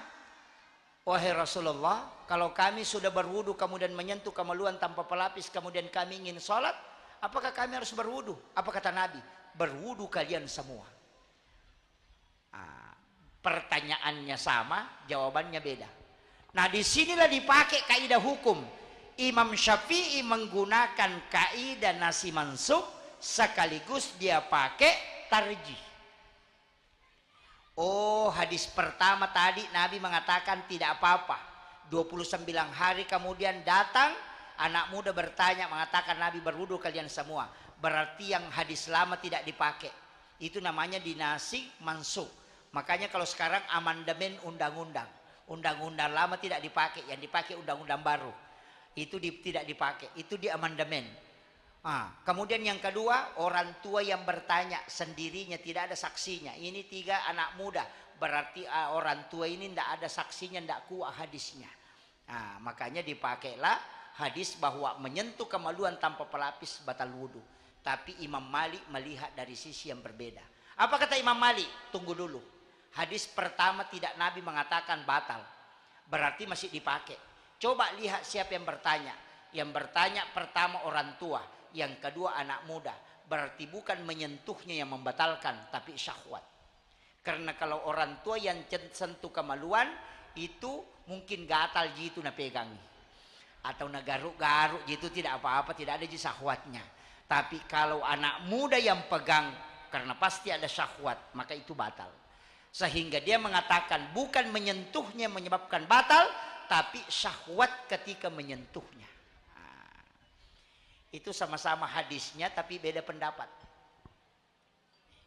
Wahai Rasulullah, kalau kami sudah berwudu kemudian menyentuh kemaluan tanpa pelapis, kemudian kami ingin sholat, apakah kami harus berwudu? Apa kata Nabi? Berwudu kalian semua. Pertanyaannya sama, jawabannya beda. Nah, disinilah dipakai kaidah hukum. Imam Syafi'i menggunakan kaidah nasi mansuk, sekaligus dia pakai tarjih. Oh, hadis pertama tadi Nabi mengatakan tidak apa-apa. 29 hari kemudian datang anak muda bertanya, mengatakan Nabi berwudu kalian semua. Berarti yang hadis lama tidak dipakai. Itu namanya dinasi mansuk. Makanya kalau sekarang amandemen undang-undang, undang-undang lama tidak dipakai, yang dipakai undang-undang baru. Itu tidak dipakai, itu di amandemen. Kemudian yang kedua, orang tua yang bertanya sendirinya, tidak ada saksinya. Ini 3 anak muda, berarti orang tua ini tidak ada saksinya, tidak kuat hadisnya. Makanya dipakailah hadis bahwa menyentuh kemaluan tanpa pelapis batal wudhu. Tapi Imam Malik melihat dari sisi yang berbeda. Apa kata Imam Malik? Tunggu dulu. Hadis pertama tidak Nabi mengatakan batal, berarti masih dipakai. Coba lihat siapa yang bertanya. Yang bertanya pertama orang tua, yang kedua anak muda. Berarti bukan menyentuhnya yang membatalkan, tapi syahwat. Karena kalau orang tua yang sentuh kemaluan, itu mungkin gatal gitu na pegangi. Atau na garuk-garuk gitu, tidak apa-apa, tidak ada syahwatnya. Tapi kalau anak muda yang pegang, karena pasti ada syahwat, maka itu batal. Sehingga dia mengatakan bukan menyentuhnya menyebabkan batal, tapi syahwat ketika menyentuhnya. Itu sama-sama hadisnya tapi beda pendapat.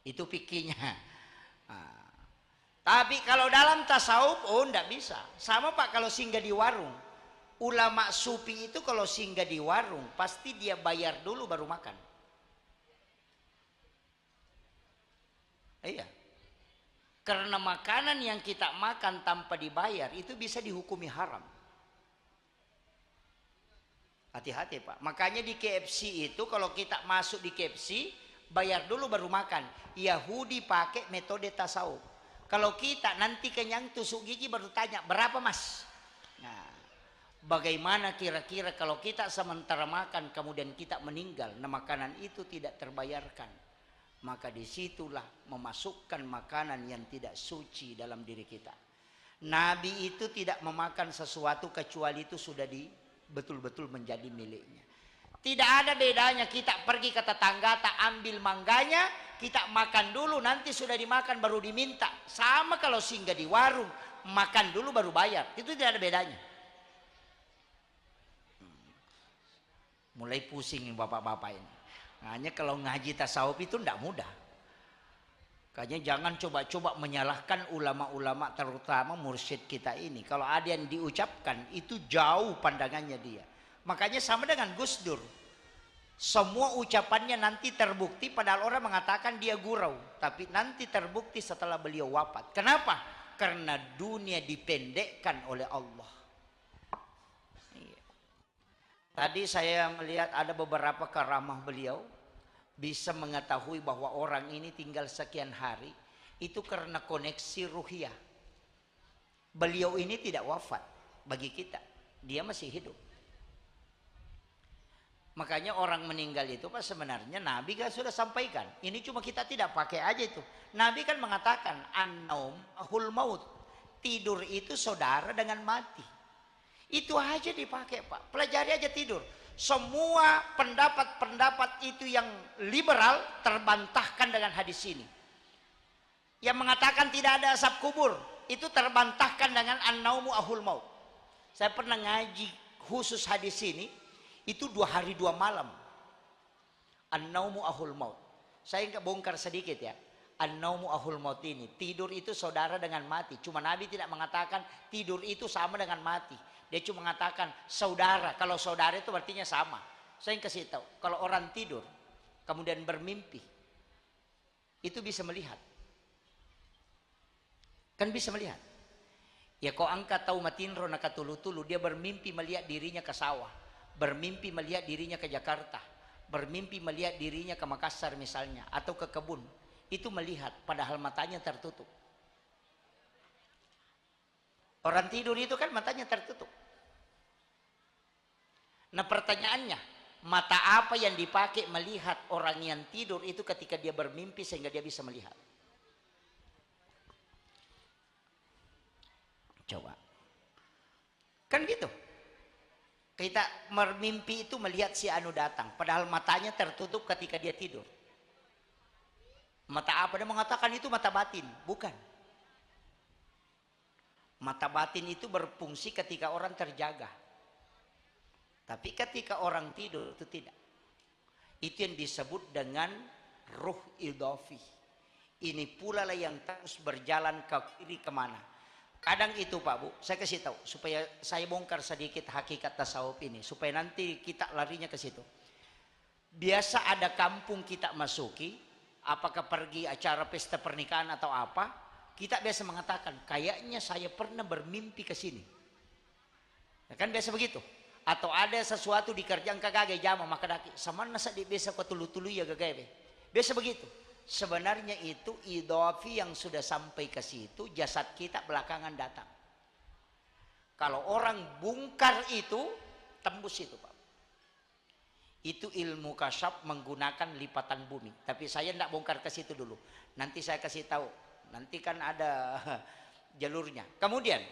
Itu fikihnya. Tapi kalau dalam tasawuf, enggak bisa. Sama Pak kalau singgah di warung. Ulama sufi itu kalau singgah di warung, pasti dia bayar dulu baru makan. Iya. Karena makanan yang kita makan tanpa dibayar itu bisa dihukumi haram. Hati-hati Pak. Makanya di KFC itu kalau kita masuk di KFC bayar dulu baru makan. Yahudi pakai metode tasawuf. Kalau kita nanti kenyang tusuk gigi baru tanya berapa Mas. Nah, bagaimana kira-kira kalau kita sementara makan kemudian kita meninggal, nah makanan itu tidak terbayarkan. Maka disitulah memasukkan makanan yang tidak suci dalam diri kita. Nabi itu tidak memakan sesuatu kecuali itu sudah betul-betul menjadi miliknya. Tidak ada bedanya kita pergi ke tetangga, tak ambil mangganya, kita makan dulu, nanti sudah dimakan baru diminta. Sama kalau singgah di warung, makan dulu baru bayar. Itu tidak ada bedanya. Mulai pusing bapak-bapak ini. Hanya kalau ngaji tasawuf itu tidak mudah. Makanya jangan coba-coba menyalahkan ulama-ulama terutama mursyid kita ini. Kalau ada yang diucapkan itu jauh pandangannya dia. Makanya sama dengan Gus Dur. Semua ucapannya nanti terbukti padahal orang mengatakan dia gurau. Tapi nanti terbukti setelah beliau wafat. Kenapa? Karena dunia dipendekkan oleh Allah. Tadi saya melihat ada beberapa karamah beliau bisa mengetahui bahwa orang ini tinggal sekian hari itu karena koneksi ruhiyah. Beliau ini tidak wafat bagi kita, dia masih hidup. Makanya orang meninggal itu Pak sebenarnya Nabi kan sudah sampaikan. Ini cuma kita tidak pakai aja itu. Nabi kan mengatakan an-naum ahul maut. Tidur itu saudara dengan mati. Itu aja dipakai Pak. Pelajari aja tidur. Semua pendapat-pendapat itu yang liberal terbantahkan dengan hadis ini. Yang mengatakan tidak ada azab kubur itu terbantahkan dengan an-naumu ahul maut. Saya pernah ngaji khusus hadis ini itu 2 hari 2 malam. An-naumu ahul maut. Saya nggak bongkar sedikit ya. An-naumu ahul maut ini, tidur itu saudara dengan mati. Cuma Nabi tidak mengatakan tidur itu sama dengan mati. Dia cuma mengatakan saudara. Kalau saudara itu artinya sama. Saya kasih tahu, kalau orang tidur kemudian bermimpi, itu bisa melihat. Kan bisa melihat. Ya kau angkat tahu matinro nakatulu-tulu, dia bermimpi melihat dirinya ke sawah, bermimpi melihat dirinya ke Jakarta, bermimpi melihat dirinya ke Makassar misalnya, atau ke kebun. Itu melihat, padahal matanya tertutup. Orang tidur itu kan matanya tertutup. Nah pertanyaannya, mata apa yang dipakai melihat orang yang tidur itu ketika dia bermimpi sehingga dia bisa melihat? Coba. Kan gitu. Kita bermimpi itu melihat si anu datang. Padahal matanya tertutup ketika dia tidur. Mata apa? Dia mengatakan itu mata batin. Bukan. Mata batin itu berfungsi ketika orang terjaga. Tapi ketika orang tidur itu tidak. Itu yang disebut dengan ruh idafi. Ini pula lah yang terus berjalan ke kiri kemana. Kadang itu Pak Bu, saya kasih tahu supaya saya bongkar sedikit hakikat tasawuf ini supaya nanti kita larinya ke situ. Biasa ada kampung kita masuki, apakah pergi acara pesta pernikahan atau apa, kita biasa mengatakan kayaknya saya pernah bermimpi ke sini. Ya kan biasa begitu. Atau ada sesuatu di kerjaan kagak jama maka daki sama nasa di biasa kau tulu-tulu ya gagak. Biasa begitu. Sebenarnya itu idafi yang sudah sampai ke situ, jasad kita belakangan datang. Kalau orang bongkar itu, tembus itu Pak. Itu ilmu kasyaf menggunakan lipatan bumi. Tapi saya tidak bongkar ke situ dulu. Nanti saya kasih tahu. Nanti kan ada jalurnya. Kemudian,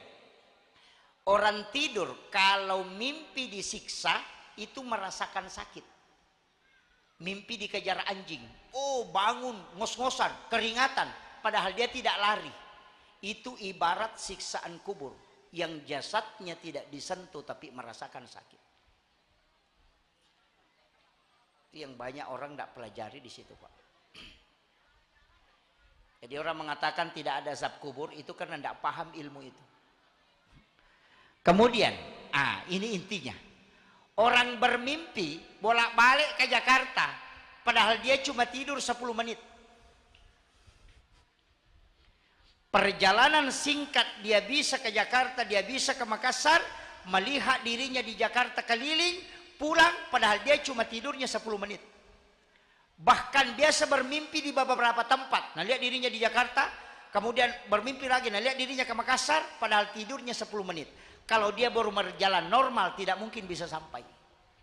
orang tidur kalau mimpi disiksa, itu merasakan sakit. Mimpi dikejar anjing, oh bangun ngos-ngosan, keringatan, padahal dia tidak lari. Itu ibarat siksaan kubur yang jasadnya tidak disentuh tapi merasakan sakit. Itu yang banyak orang tidak pelajari di situ Pak. Jadi orang mengatakan tidak ada azab kubur itu karena tidak paham ilmu itu. Kemudian, ini intinya. Orang bermimpi bolak-balik ke Jakarta padahal dia cuma tidur 10 menit. Perjalanan singkat dia bisa ke Jakarta, dia bisa ke Makassar, melihat dirinya di Jakarta keliling, pulang padahal dia cuma tidurnya 10 menit. Bahkan biasa bermimpi di beberapa tempat. Nah lihat dirinya di Jakarta, kemudian bermimpi lagi, nah lihat dirinya ke Makassar padahal tidurnya 10 menit. Kalau dia baru berjalan normal tidak mungkin bisa sampai.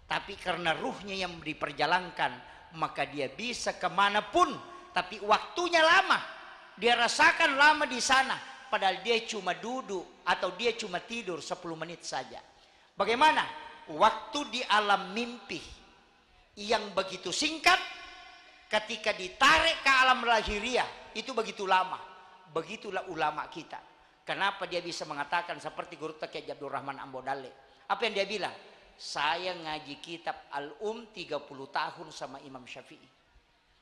Tapi karena ruhnya yang diperjalankan maka dia bisa kemanapun. Tapi waktunya lama. Dia rasakan lama di sana. Padahal dia cuma duduk atau dia cuma tidur 10 menit saja. Bagaimana? Waktu di alam mimpi yang begitu singkat ketika ditarik ke alam lahiriah itu begitu lama. Begitulah ulama kita. Kenapa dia bisa mengatakan seperti Guru Kiai Abdul Rahman Ambodale? Apa yang dia bilang? Saya ngaji kitab Al-Um 30 tahun sama Imam Syafi'i.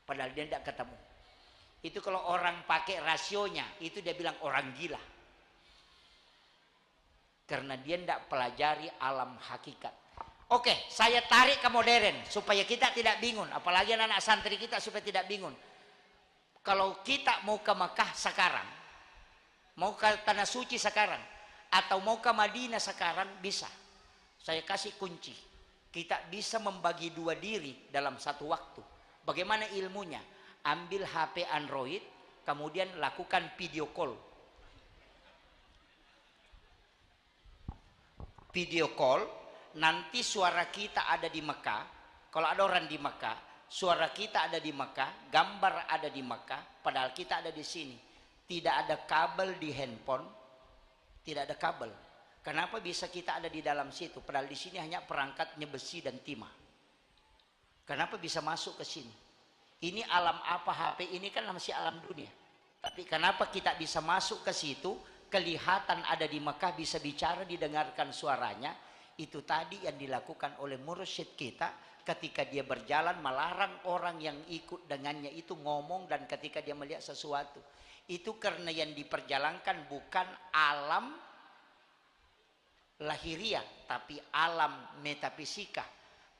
Padahal dia tidak ketemu. Itu kalau orang pakai rasionya, itu dia bilang orang gila. Karena dia tidak pelajari alam hakikat. Oke, saya tarik ke modern supaya kita tidak bingung. Apalagi anak-anak santri kita supaya tidak bingung. Kalau kita mau ke Mekah sekarang, mau ke Tanah Suci sekarang, atau mau ke Madinah sekarang, bisa. Saya kasih kunci. Kita bisa membagi 2 diri dalam satu waktu. Bagaimana ilmunya? Ambil HP Android, kemudian lakukan video call. Video call, nanti suara kita ada di Mekah. Kalau ada orang di Mekah, suara kita ada di Mekah, gambar ada di Mekah, padahal kita ada di sini. Tidak ada kabel di handphone, tidak ada kabel. Kenapa bisa kita ada di dalam situ? Padahal di sini hanya perangkatnya besi dan timah. Kenapa bisa masuk ke sini? Ini alam apa? HP ini kan masih alam dunia. Tapi kenapa kita bisa masuk ke situ? Kelihatan ada di Mekah, bisa bicara, didengarkan suaranya. Itu tadi yang dilakukan oleh mursyid kita ketika dia berjalan melarang orang yang ikut dengannya itu ngomong, dan ketika dia melihat sesuatu. Itu karena yang diperjalankan bukan alam lahiriah, tapi alam metafisika.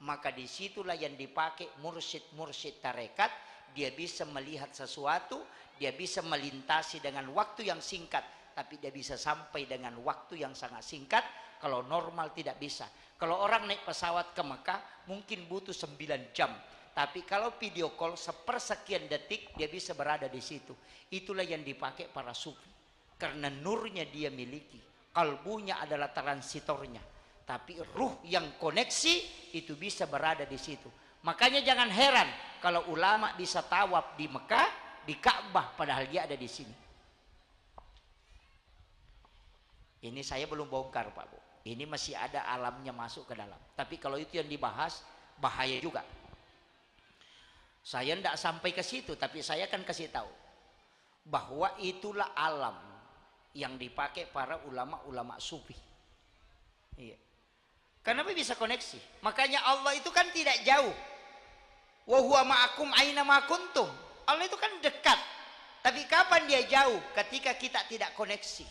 Maka disitulah yang dipakai mursyid tarekat. Dia bisa melihat sesuatu, dia bisa melintasi dengan waktu yang singkat, tapi dia bisa sampai dengan waktu yang sangat singkat. Kalau normal tidak bisa. Kalau orang naik pesawat ke Mekah mungkin butuh 9 jam. Tapi kalau video call sepersekian detik dia bisa berada di situ. Itulah yang dipakai para sufi. Karena nurnya dia miliki. Kalbunya adalah transitornya. Tapi ruh yang koneksi itu bisa berada di situ. Makanya jangan heran kalau ulama bisa tawaf di Mekah, di Ka'bah, padahal dia ada di sini. Ini saya belum bongkar Pak Bu. Ini masih ada alamnya masuk ke dalam. Tapi kalau itu yang dibahas, bahaya juga. Saya tidak sampai ke situ, tapi saya akan kasih tahu bahwa itulah alam yang dipakai para ulama-ulama sufi. Iya. Kenapa bisa koneksi? Makanya Allah itu kan tidak jauh. Wa huwa ma'akum aina ma kuntum. Allah itu kan dekat. Tapi kapan dia jauh? Ketika kita tidak koneksi.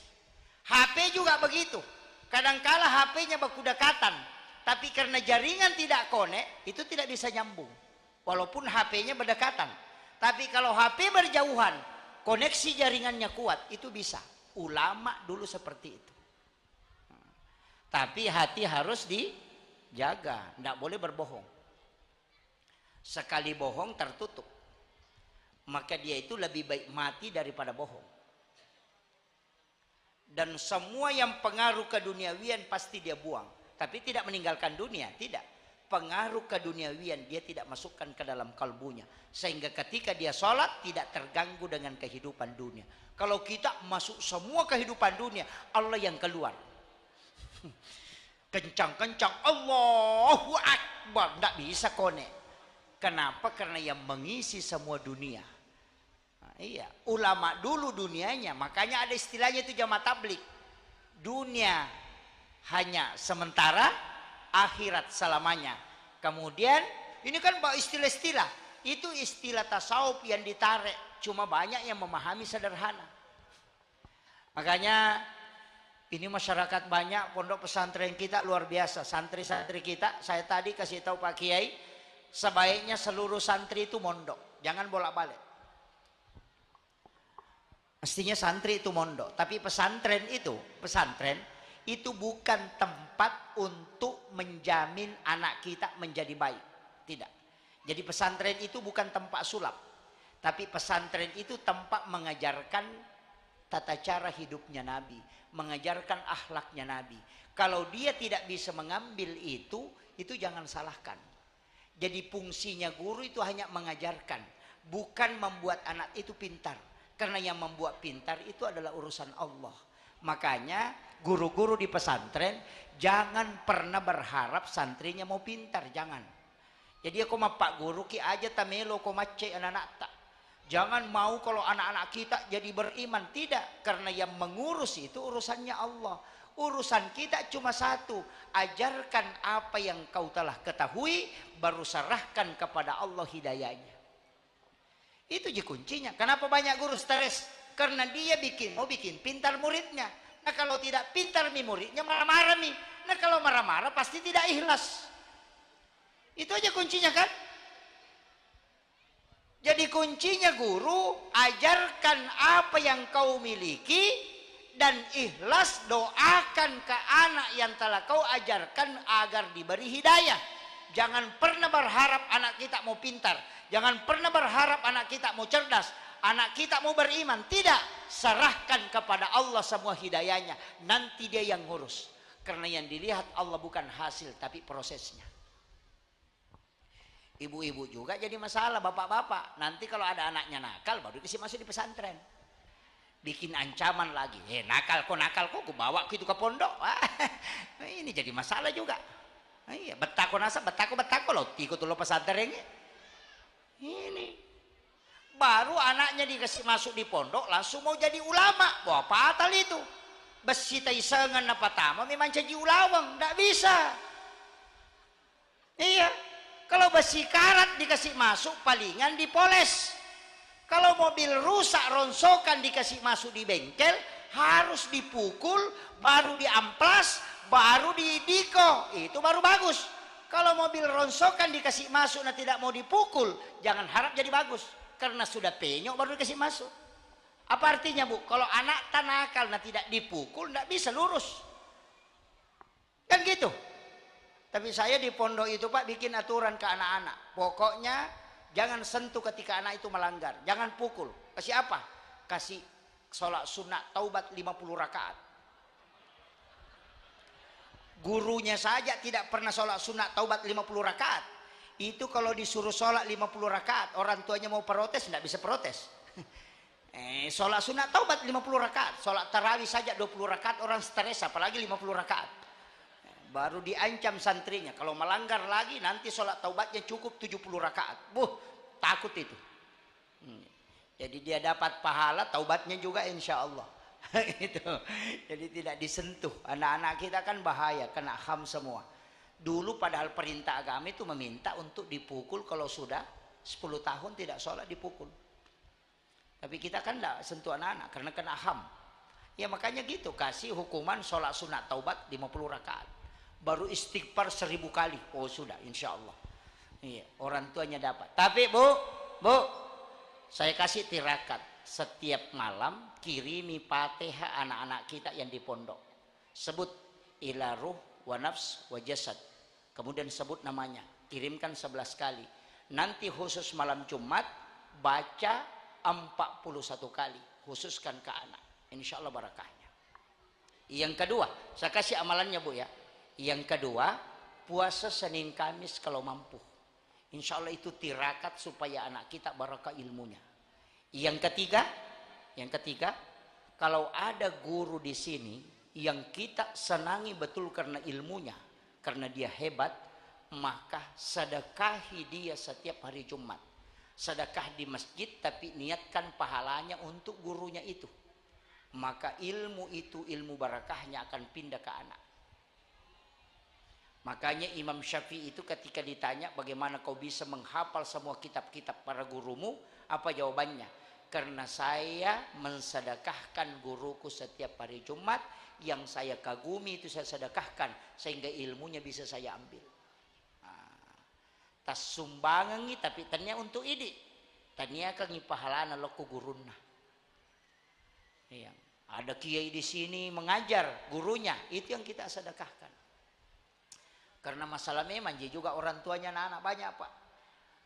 HP juga begitu. Kadangkala HP-nya baku dekatan, tapi karena jaringan tidak connect, itu tidak bisa nyambung. Walaupun HP-nya berdekatan. Tapi kalau HP berjauhan, koneksi jaringannya kuat, itu bisa. Ulama dulu seperti itu. Tapi hati harus dijaga, tidak boleh berbohong. Sekali bohong tertutup. Maka dia itu lebih baik mati daripada bohong. Dan semua yang pengaruh keduniawian pasti dia buang. Tapi tidak meninggalkan dunia, tidak. Pengaruh keduniawian dia tidak masukkan ke dalam kalbunya. Sehingga ketika dia sholat tidak terganggu dengan kehidupan dunia. Kalau kita masuk semua kehidupan dunia, Allah yang keluar. Kencang-kencang Allahu Akbar, tidak bisa connect. Kenapa? Karena yang mengisi semua dunia. Iya, ulama dulu dunianya, makanya ada istilahnya itu jamaah tablik. Dunia hanya sementara, akhirat selamanya. Kemudian ini kan istilah-istilah, itu istilah tasawuf yang ditarik, cuma banyak yang memahami sederhana. Makanya ini masyarakat banyak, pondok pesantren kita luar biasa, santri-santri kita. Saya tadi kasih tahu Pak Kiai, sebaiknya seluruh santri itu mondok, jangan bolak-balik. Mestinya santri itu mondok, tapi pesantren itu bukan tempat untuk menjamin anak kita menjadi baik. Tidak. Jadi pesantren itu bukan tempat sulap, tapi pesantren itu tempat mengajarkan tata cara hidupnya Nabi, mengajarkan akhlaknya Nabi. Kalau dia tidak bisa mengambil itu jangan salahkan. Jadi fungsinya guru itu hanya mengajarkan, bukan membuat anak itu pintar. Karena yang membuat pintar itu adalah urusan Allah. Makanya guru-guru di pesantren jangan pernah berharap santrinya mau pintar, jangan. Jadi aku mah Pak Guru ki aja tamelo ko macce anak-anak tak. Jangan mau kalau anak-anak kita jadi beriman, tidak. Karena yang mengurus itu urusannya Allah. Urusan kita cuma satu, ajarkan apa yang kau telah ketahui, baru serahkan kepada Allah hidayahnya. Itu je kuncinya. Kenapa banyak guru stres? Karena dia mau bikin pintar muridnya. Nah kalau tidak pintar muridnya marah-marah nih. Nah kalau marah-marah pasti tidak ikhlas. Itu aja kuncinya kan? Jadi kuncinya guru, ajarkan apa yang kau miliki dan ikhlas doakan ke anak yang telah kau ajarkan agar diberi hidayah. Jangan pernah berharap anak kita mau pintar. Jangan pernah berharap anak kita mau cerdas, anak kita mau beriman. Tidak, serahkan kepada Allah semua hidayahnya. Nanti dia yang ngurus. Karena yang dilihat Allah bukan hasil, tapi prosesnya. Ibu-ibu juga jadi masalah, bapak-bapak. Nanti kalau ada anaknya nakal, baru dikasih masuk di pesantren. Bikin ancaman lagi. Nakal kok, gue bawa gitu ke pondok. Ini jadi masalah juga. Iya, betako loh, ikut dulu pesantrennya. Ini baru anaknya dikasih masuk di pondok langsung mau jadi ulama. Wah, fatal itu. besi taisangan apa tama memang caji ulawang, tidak bisa. Iya, kalau besi karat dikasih masuk palingan dipoles. Kalau mobil rusak ronsokan dikasih masuk di bengkel harus dipukul, baru diamplas, baru didiko, itu baru bagus. Kalau mobil ronsokan dikasih masuk nah tidak mau dipukul, jangan harap jadi bagus, karena sudah penyok baru dikasih masuk. Apa artinya Bu? Kalau anak tanakal nah tidak dipukul tidak bisa lurus, kan gitu. Tapi saya di pondok itu Pak bikin aturan ke anak-anak, pokoknya jangan sentuh ketika anak itu melanggar, jangan pukul. Kasih apa? Kasih sholat sunat taubat 50 rakaat. Gurunya saja tidak pernah sholat sunat taubat 50 rakaat. Itu kalau disuruh sholat 50 rakaat, orang tuanya mau protes tidak bisa protes. Sholat sunat taubat 50 rakaat, sholat tarawih saja 20 rakaat orang stres, apalagi 50 rakaat. Baru diancam santrinya, kalau melanggar lagi nanti sholat taubatnya cukup 70 rakaat. Takut itu. Jadi dia dapat pahala, taubatnya juga insya Allah. Itu. Jadi tidak disentuh. Anak-anak kita kan bahaya, kena ham semua. Dulu padahal perintah agama itu meminta untuk dipukul kalau sudah 10 tahun tidak sholat dipukul. Tapi kita kan tidak sentuh anak-anak karena kena ham. Ya makanya gitu, kasih hukuman sholat sunat taubat 50 rakaat. Baru istighfar 1000 kali. Oh sudah insya Allah. Iya, orang tuanya dapat. Tapi Bu, saya kasih tirakat. Setiap malam kirimi Fatihah anak-anak kita yang di pondok. Sebut ila ruh wa nafs wa jasad. Kemudian sebut namanya. Kirimkan 11 kali. Nanti khusus malam Jumat baca 41 kali. Khususkan ke anak. Insya Allah barakahnya. Yang kedua, saya kasih amalannya Bu ya. Yang kedua, puasa Senin Kamis kalau mampu. Insya Allah itu tirakat supaya anak kita barakah ilmunya. Yang ketiga, kalau ada guru di sini yang kita senangi betul karena ilmunya, karena dia hebat, maka sedekahi dia setiap hari Jumat. Sedekah di masjid tapi niatkan pahalanya untuk gurunya itu. Maka ilmu itu, ilmu barakahnya akan pindah ke anak. Makanya Imam Syafi'i itu ketika ditanya bagaimana kau bisa menghafal semua kitab-kitab para gurumu, apa jawabannya? Karena saya mensedekahkan guruku setiap hari Jumat, yang saya kagumi itu saya sedekahkan sehingga ilmunya bisa saya ambil. Tas sumbangan tapi tanya untuk ini, tanya kangi pahalana loku guruna. Yang ada kiai di sini mengajar gurunya, itu yang kita sedekahkan. Karena masalah memang juga orang tuanya anak-anak banyak Pak.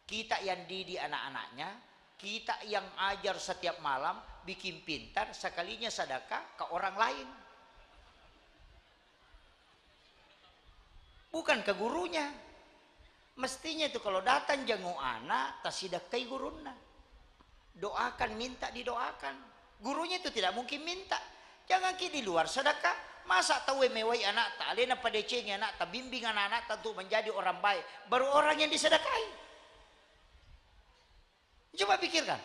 Kita yang didik anak-anaknya, kita yang ajar setiap malam, bikin pintar, sekalinya sedekah ke orang lain. Bukan ke gurunya. Mestinya itu kalau datang jengu anak, tasidakai guruna. Doakan, minta didoakan. Gurunya itu tidak mungkin minta. Jangan di luar sedekah. Masa tahu mewai anak tak, lena pada cengnya anak tak, bimbing anak-anak tentu menjadi orang baik. Baru orang yang disedekahi. Coba pikirkan.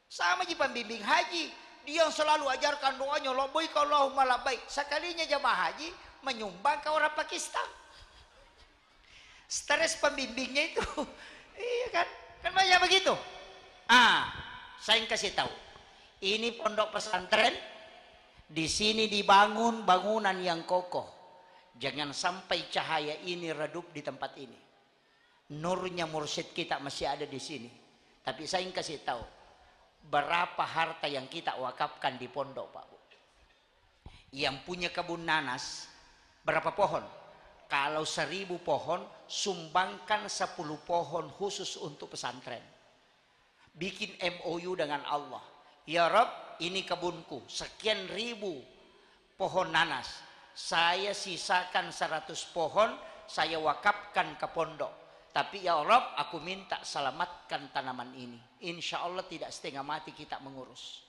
Sama je pembimbing haji, dia yang selalu ajarkan doanya labbaik Allahumma labbaik. Sekalinya jamaah haji menyumbang ke orang Pakistan. Stres pembimbingnya itu. Iya kan? Kan banyak begitu. Saya kasih tahu. Ini pondok pesantren. Di sini dibangun bangunan yang kokoh. Jangan sampai cahaya ini redup di tempat ini. Nurnya mursyid kita masih ada di sini. Tapi saya kasih tahu berapa harta yang kita wakafkan di pondok Pak Bu. Yang punya kebun nanas berapa pohon? Kalau 1000 pohon, sumbangkan 10 pohon khusus untuk pesantren. Bikin MOU dengan Allah. Ya Rob, ini kebunku, sekian ribu pohon nanas. Saya sisakan 100 pohon, saya wakafkan ke pondok. Tapi ya Rob, aku minta selamatkan tanaman ini. Insya Allah tidak setengah mati kita mengurus.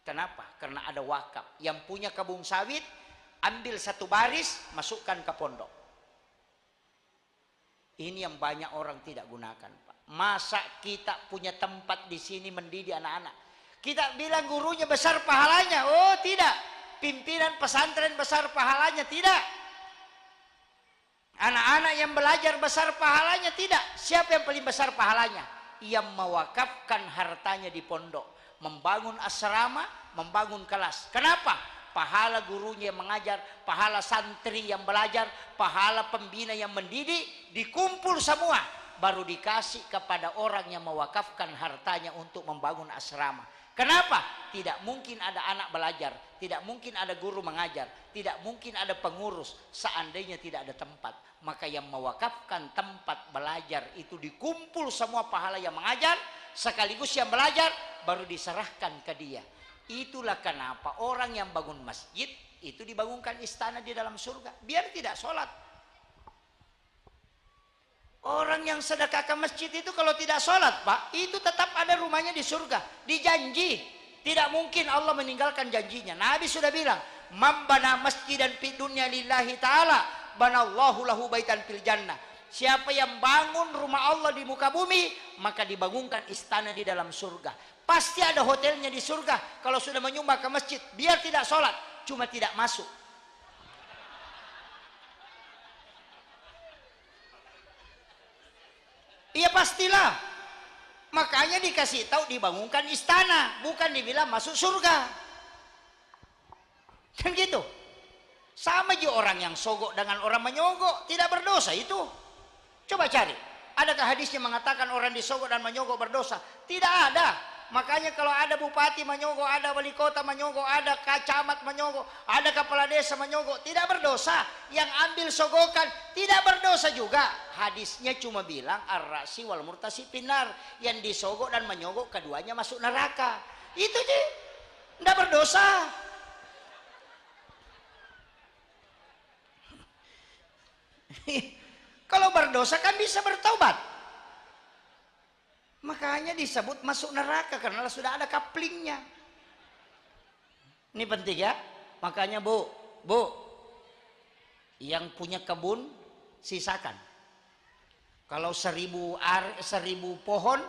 Kenapa? Karena ada wakaf. Yang punya kebun sawit, ambil 1 baris, masukkan ke pondok. Ini yang banyak orang tidak gunakan Pak. Masa kita punya tempat di sini mendidik anak-anak? Kita bilang gurunya besar pahalanya. Oh tidak. pimpinan pesantren besar pahalanya? Tidak. Anak-anak yang belajar besar pahalanya? Tidak. Siapa yang paling besar pahalanya? Yang mewakafkan hartanya di pondok, membangun asrama, membangun kelas. Kenapa? Pahala gurunya yang mengajar, pahala santri yang belajar, pahala pembina yang mendidik, dikumpul semua, baru dikasih kepada orang yang mewakafkan hartanya untuk membangun asrama. Kenapa? Tidak mungkin ada anak belajar, tidak mungkin ada guru mengajar, tidak mungkin ada pengurus seandainya tidak ada tempat. Maka yang mewakafkan tempat belajar itu dikumpul semua pahala yang mengajar sekaligus yang belajar, baru diserahkan ke dia. Itulah kenapa orang yang bangun masjid itu dibangunkan istana di dalam surga, biar tidak sholat. Orang yang sedekah ke masjid itu kalau tidak sholat, Pak, itu tetap ada rumahnya di surga, dijanji. Tidak mungkin Allah meninggalkan janjinya. Nabi sudah bilang, "Man bana masjidan fid dunya lillahi ta'ala, banallahu lahu baitan fil jannah." Siapa yang bangun rumah Allah di muka bumi, maka dibangunkan istana di dalam surga. Pasti ada hotelnya di surga kalau sudah menyumbang ke masjid, biar tidak sholat, cuma tidak masuk. Iya pastilah. Makanya dikasih tahu dibangunkan istana, bukan dibilang masuk surga. Kan gitu. Sama aja orang yang sogok dengan orang menyogok, tidak berdosa itu. Coba cari. Adakah hadisnya mengatakan orang disogok dan menyogok berdosa? Tidak ada. Makanya kalau ada bupati menyogok, ada wali kota menyogok, ada camat menyogok, ada kepala desa menyogok, tidak berdosa. Yang ambil sogokan tidak berdosa juga. Hadisnya cuma bilang ar-rasi wal murtasi pinar, yang disogok dan menyogok keduanya masuk neraka. Itu sih, tidak berdosa. Kalau berdosa kan bisa bertaubat. Makanya disebut masuk neraka karena sudah ada kaplingnya. Ini penting ya. Makanya bu, yang punya kebun sisakan. Kalau 1000 pohon,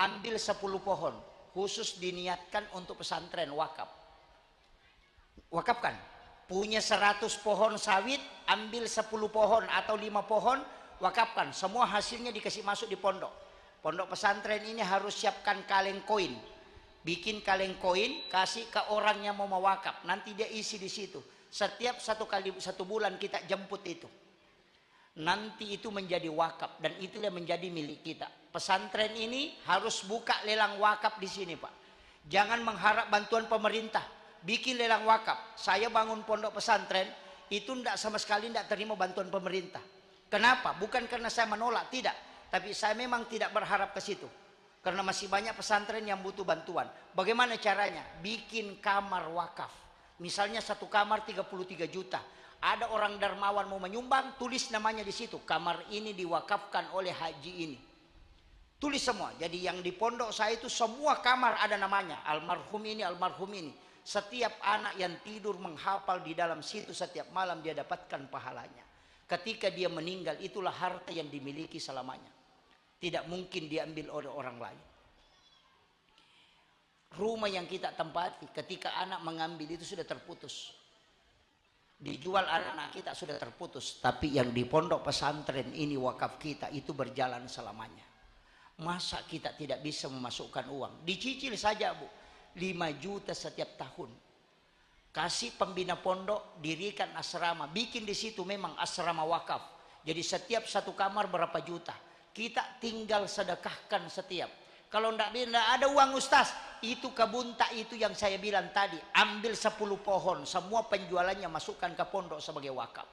ambil 10 pohon. Khusus diniatkan untuk pesantren wakaf. Wakafkan. Punya 100 pohon sawit, ambil 10 pohon atau 5 pohon, wakafkan. Semua hasilnya dikasih masuk di pondok. Pondok pesantren ini harus siapkan kaleng koin. Bikin kaleng koin, kasih ke orang yang mau mewakaf. Nanti dia isi di situ. Setiap 1 bulan kita jemput itu. Nanti itu menjadi wakaf dan itulah menjadi milik kita. Pesantren ini harus buka lelang wakaf di sini, Pak. Jangan mengharap bantuan pemerintah. Bikin lelang wakaf. Saya bangun pondok pesantren itu sama sekali tidak terima bantuan pemerintah. Kenapa? Bukan karena saya menolak, tidak. Tapi saya memang tidak berharap ke situ. Karena masih banyak pesantren yang butuh bantuan. Bagaimana caranya? Bikin kamar wakaf. Misalnya 1 kamar 33 juta. Ada orang dermawan mau menyumbang, tulis namanya di situ. Kamar ini diwakafkan oleh haji ini. Tulis semua. Jadi yang di pondok saya itu semua kamar ada namanya. Almarhum ini, almarhum ini. Setiap anak yang tidur menghafal di dalam situ setiap malam dia dapatkan pahalanya. Ketika dia meninggal itulah harta yang dimiliki selamanya. Tidak mungkin diambil oleh orang lain. Rumah yang kita tempati ketika anak mengambil itu sudah terputus. Dijual anak-anak kita sudah terputus. Tapi yang di pondok pesantren ini wakaf kita itu berjalan selamanya. Masa kita tidak bisa memasukkan uang? Dicicil saja Bu. 5 juta setiap tahun. Kasih pembina pondok, dirikan asrama. Bikin di situ memang asrama wakaf. Jadi setiap 1 kamar berapa juta. Kita tinggal sedekahkan setiap. Kalau tidak ada uang Ustaz, itu kebun tak itu yang saya bilang tadi. Ambil 10 pohon, semua penjualannya masukkan ke pondok sebagai wakaf.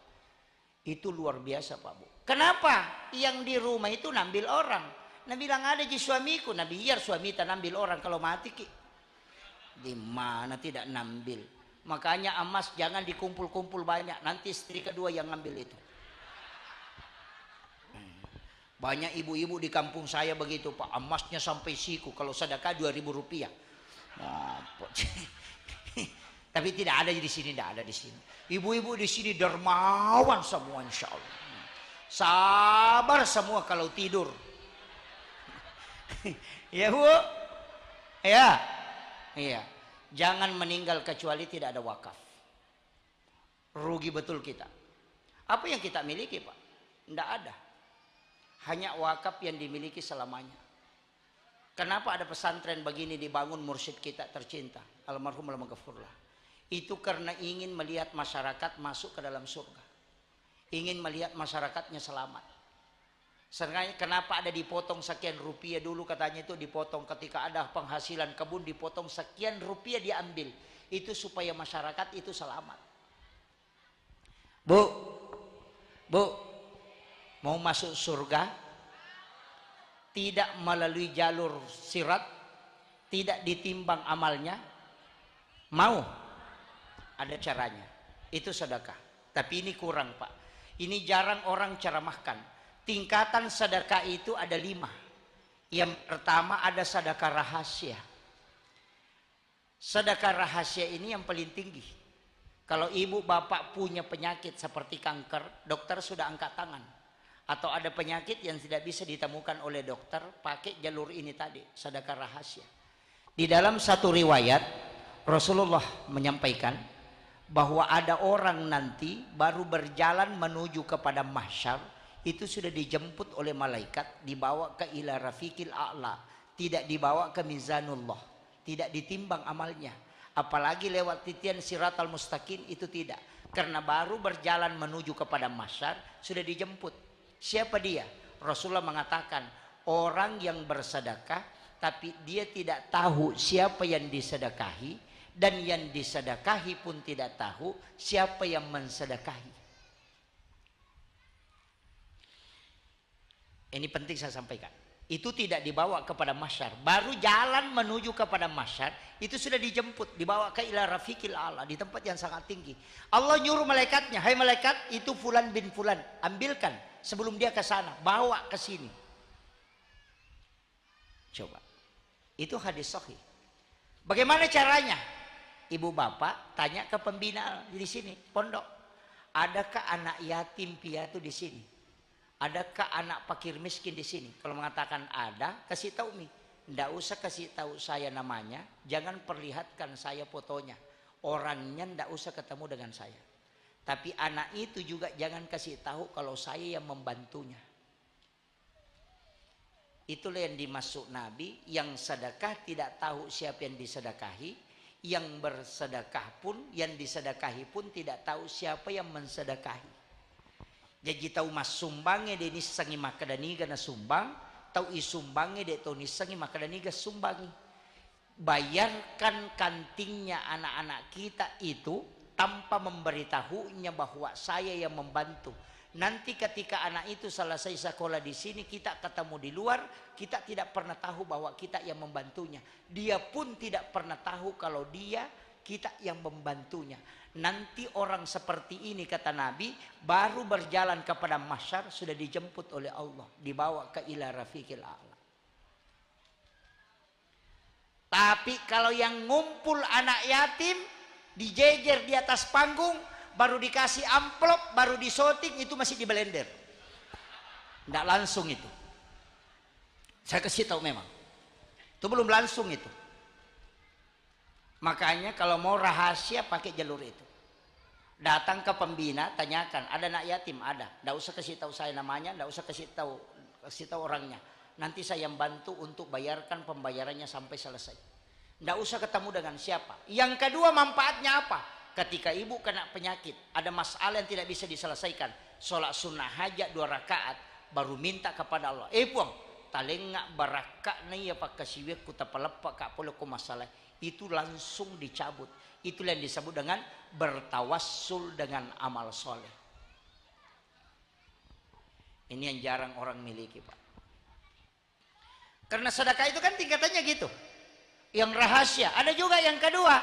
Itu luar biasa Pak Bu. Kenapa? Yang di rumah itu nambil orang. Nabi bilang ada di suamiku. Nabi biar suami tak nambil orang kalau mati ki. Di mana tidak nambil. Makanya emas jangan dikumpul-kumpul banyak. Nanti istri kedua yang ngambil itu. Banyak ibu-ibu di kampung saya begitu Pak, emasnya sampai siku, kalau sedekah 2.000 rupiah. Nah, tapi tidak ada di sini, tidak ada di sini. Ibu-ibu di sini dermawan semua insya Allah. Sabar semua kalau tidur. Ya Bu, ya, iya. Jangan meninggal kecuali tidak ada wakaf. rugi betul kita. Apa yang kita miliki Pak? Tidak ada. Hanya wakaf yang dimiliki selamanya. Kenapa ada pesantren begini dibangun mursyid kita tercinta almarhum Lama Ghafurlah? Itu karena ingin melihat masyarakat masuk ke dalam surga. Ingin melihat masyarakatnya selamat. Sebenarnya kenapa ada dipotong sekian rupiah dulu, katanya itu dipotong ketika ada penghasilan kebun, dipotong sekian rupiah diambil. Itu supaya masyarakat itu selamat. Bu, mau masuk surga tidak melalui jalur sirat, tidak ditimbang amalnya, mau? Ada caranya. Itu sedekah. Tapi ini kurang Pak. Ini jarang orang ceramahkan. Tingkatan sedekah itu ada 5. Yang pertama ada sedekah rahasia. Sedekah rahasia ini yang paling tinggi. Kalau ibu bapak punya penyakit seperti kanker, dokter sudah angkat tangan. Atau ada penyakit yang tidak bisa ditemukan oleh dokter, pakai jalur ini tadi, sedekah rahasia. Di dalam satu riwayat, Rasulullah menyampaikan bahwa ada orang nanti baru berjalan menuju kepada mahsyar, itu sudah dijemput oleh malaikat, dibawa ke ila rafiqil a'la, tidak dibawa ke mizanullah, tidak ditimbang amalnya. Apalagi lewat titian siratal mustaqim, itu tidak. Karena baru berjalan menuju kepada mahsyar, sudah dijemput. Siapa dia? Rasulullah mengatakan orang yang bersedekah tapi dia tidak tahu siapa yang disedekahi, dan yang disedekahi pun tidak tahu siapa yang mensedekahi. Ini penting saya sampaikan. Itu tidak dibawa kepada mahsyar, baru jalan menuju kepada mahsyar itu sudah dijemput, dibawa ke ila rafiqil a'la, di tempat yang sangat tinggi. Allah nyuruh malaikatnya, hai malaikat, itu fulan bin fulan, ambilkan sebelum dia ke sana, bawa ke sini. Coba, itu hadis sahih. Bagaimana caranya? Ibu bapak tanya ke pembina di sini pondok, adakah anak yatim piatu di sini? Adakah anak fakir miskin di sini? Kalau mengatakan ada, kasih tahu Mi. Tidak usah kasih tahu saya namanya, jangan perlihatkan saya fotonya. Orangnya tidak usah ketemu dengan saya. Tapi anak itu juga jangan kasih tahu kalau saya yang membantunya. Itulah yang dimaksud Nabi, yang sedekah tidak tahu siapa yang disedekahi, yang bersedekah pun, yang disedekahi pun tidak tahu siapa yang mensedekahi. Jadi tahu mas sumbangnya de nisangi makadaniga na sumbang, tahu isumbangnya de tahu nisangi makadaniga sumbangi. Bayarkan kantingnya anak-anak kita itu tanpa memberitahunya bahwa saya yang membantu. Nanti ketika anak itu selesai sekolah di sini, kita ketemu di luar, kita tidak pernah tahu bahwa kita yang membantunya. Dia pun tidak pernah tahu kalau kita yang membantunya. Nanti orang seperti ini, kata Nabi, baru berjalan kepada mahsyar sudah dijemput oleh Allah, dibawa ke ila rafiqil a'la. Tapi kalau yang ngumpul anak yatim, dijejer di atas panggung, baru dikasih amplop, baru disoting, itu masih di blender. Tidak langsung itu. Saya kasih tahu memang. Itu belum langsung itu. Makanya kalau mau rahasia pakai jalur itu. Datang ke pembina, tanyakan, ada anak yatim? Ada. Tidak usah kasih tahu saya namanya, tidak usah kasih tahu orangnya. Nanti saya yang bantu untuk bayarkan pembayarannya sampai selesai. Tidak usah ketemu dengan siapa. Yang kedua, manfaatnya apa? Ketika ibu kena penyakit, ada masalah yang tidak bisa diselesaikan, sholat sunnah hajat 2 rakaat, baru minta kepada Allah, puang, talengak barakak na iya pakasiwek ku tapalapak ka polo ko masalah. Itu langsung dicabut. Itulah yang disebut dengan bertawassul dengan amal soleh. Ini yang jarang orang miliki Pak. Karena sedekah itu kan tingkatannya gitu. Yang rahasia. Ada juga yang kedua.